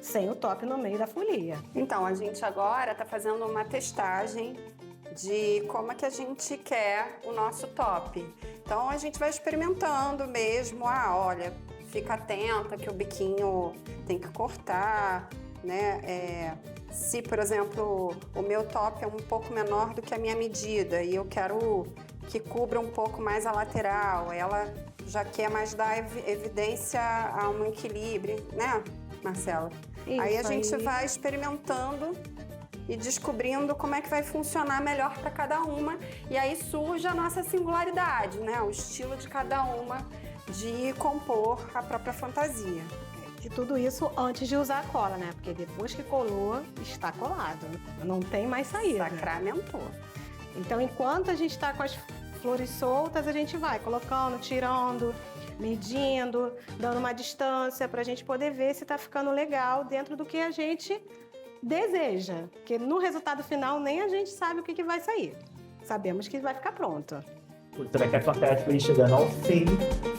sem o top no meio da folia. Então, a gente agora está fazendo uma testagem de como é que a gente quer o nosso top. Então, a gente vai experimentando mesmo. Olha, fica atenta que o biquinho tem que cortar, né? Se, por exemplo, o meu top é um pouco menor do que a minha medida e eu quero que cubra um pouco mais a lateral, ela já quer mais dar evidência a um equilíbrio, né, Marcela? Isso, aí a gente vai experimentando e descobrindo como é que vai funcionar melhor para cada uma. E aí surge a nossa singularidade, né? O estilo de cada uma de compor a própria fantasia. E tudo isso antes de usar a cola, né? Porque depois que colou, está colado. Não tem mais saída. Sacramentou. Então, enquanto a gente está com as flores soltas, a gente vai colocando, tirando, medindo, dando uma distância para a gente poder ver se está ficando legal dentro do que a gente deseja. Porque no resultado final nem a gente sabe o que vai sair. sabemos que vai ficar pronto. Cultura que acontece vem chegando ao fim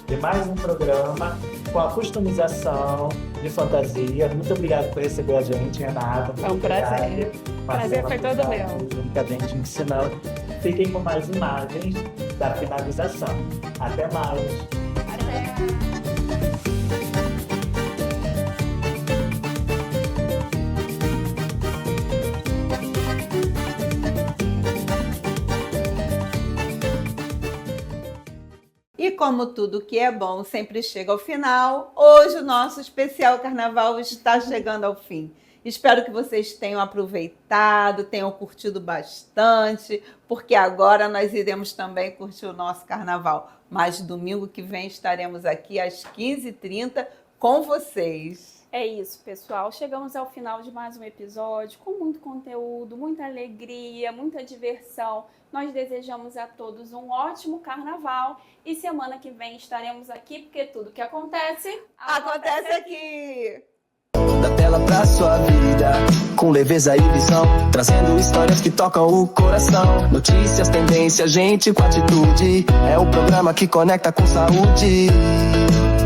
de mais um programa com a customização de fantasia. Muito obrigado por receber a gente, Renata. É um prazer. Prazer foi todo meu. Que a gente ensinando. Fiquem com mais imagens da finalização. Até mais. E como tudo que é bom sempre chega ao final, hoje o nosso especial carnaval está chegando ao fim. Espero que vocês tenham aproveitado, tenham curtido bastante, porque agora nós iremos também curtir o nosso carnaval. Mas domingo que vem estaremos aqui às 15h30 com vocês. É isso, pessoal. Chegamos ao final de mais um episódio com muito conteúdo, muita alegria, muita diversão. Nós desejamos a todos um ótimo carnaval e semana que vem estaremos aqui porque tudo que acontece aqui! Da tela pra sua vida, com leveza e visão, trazendo histórias que tocam o coração. Notícias, tendência, gente com atitude, é o programa que conecta com saúde.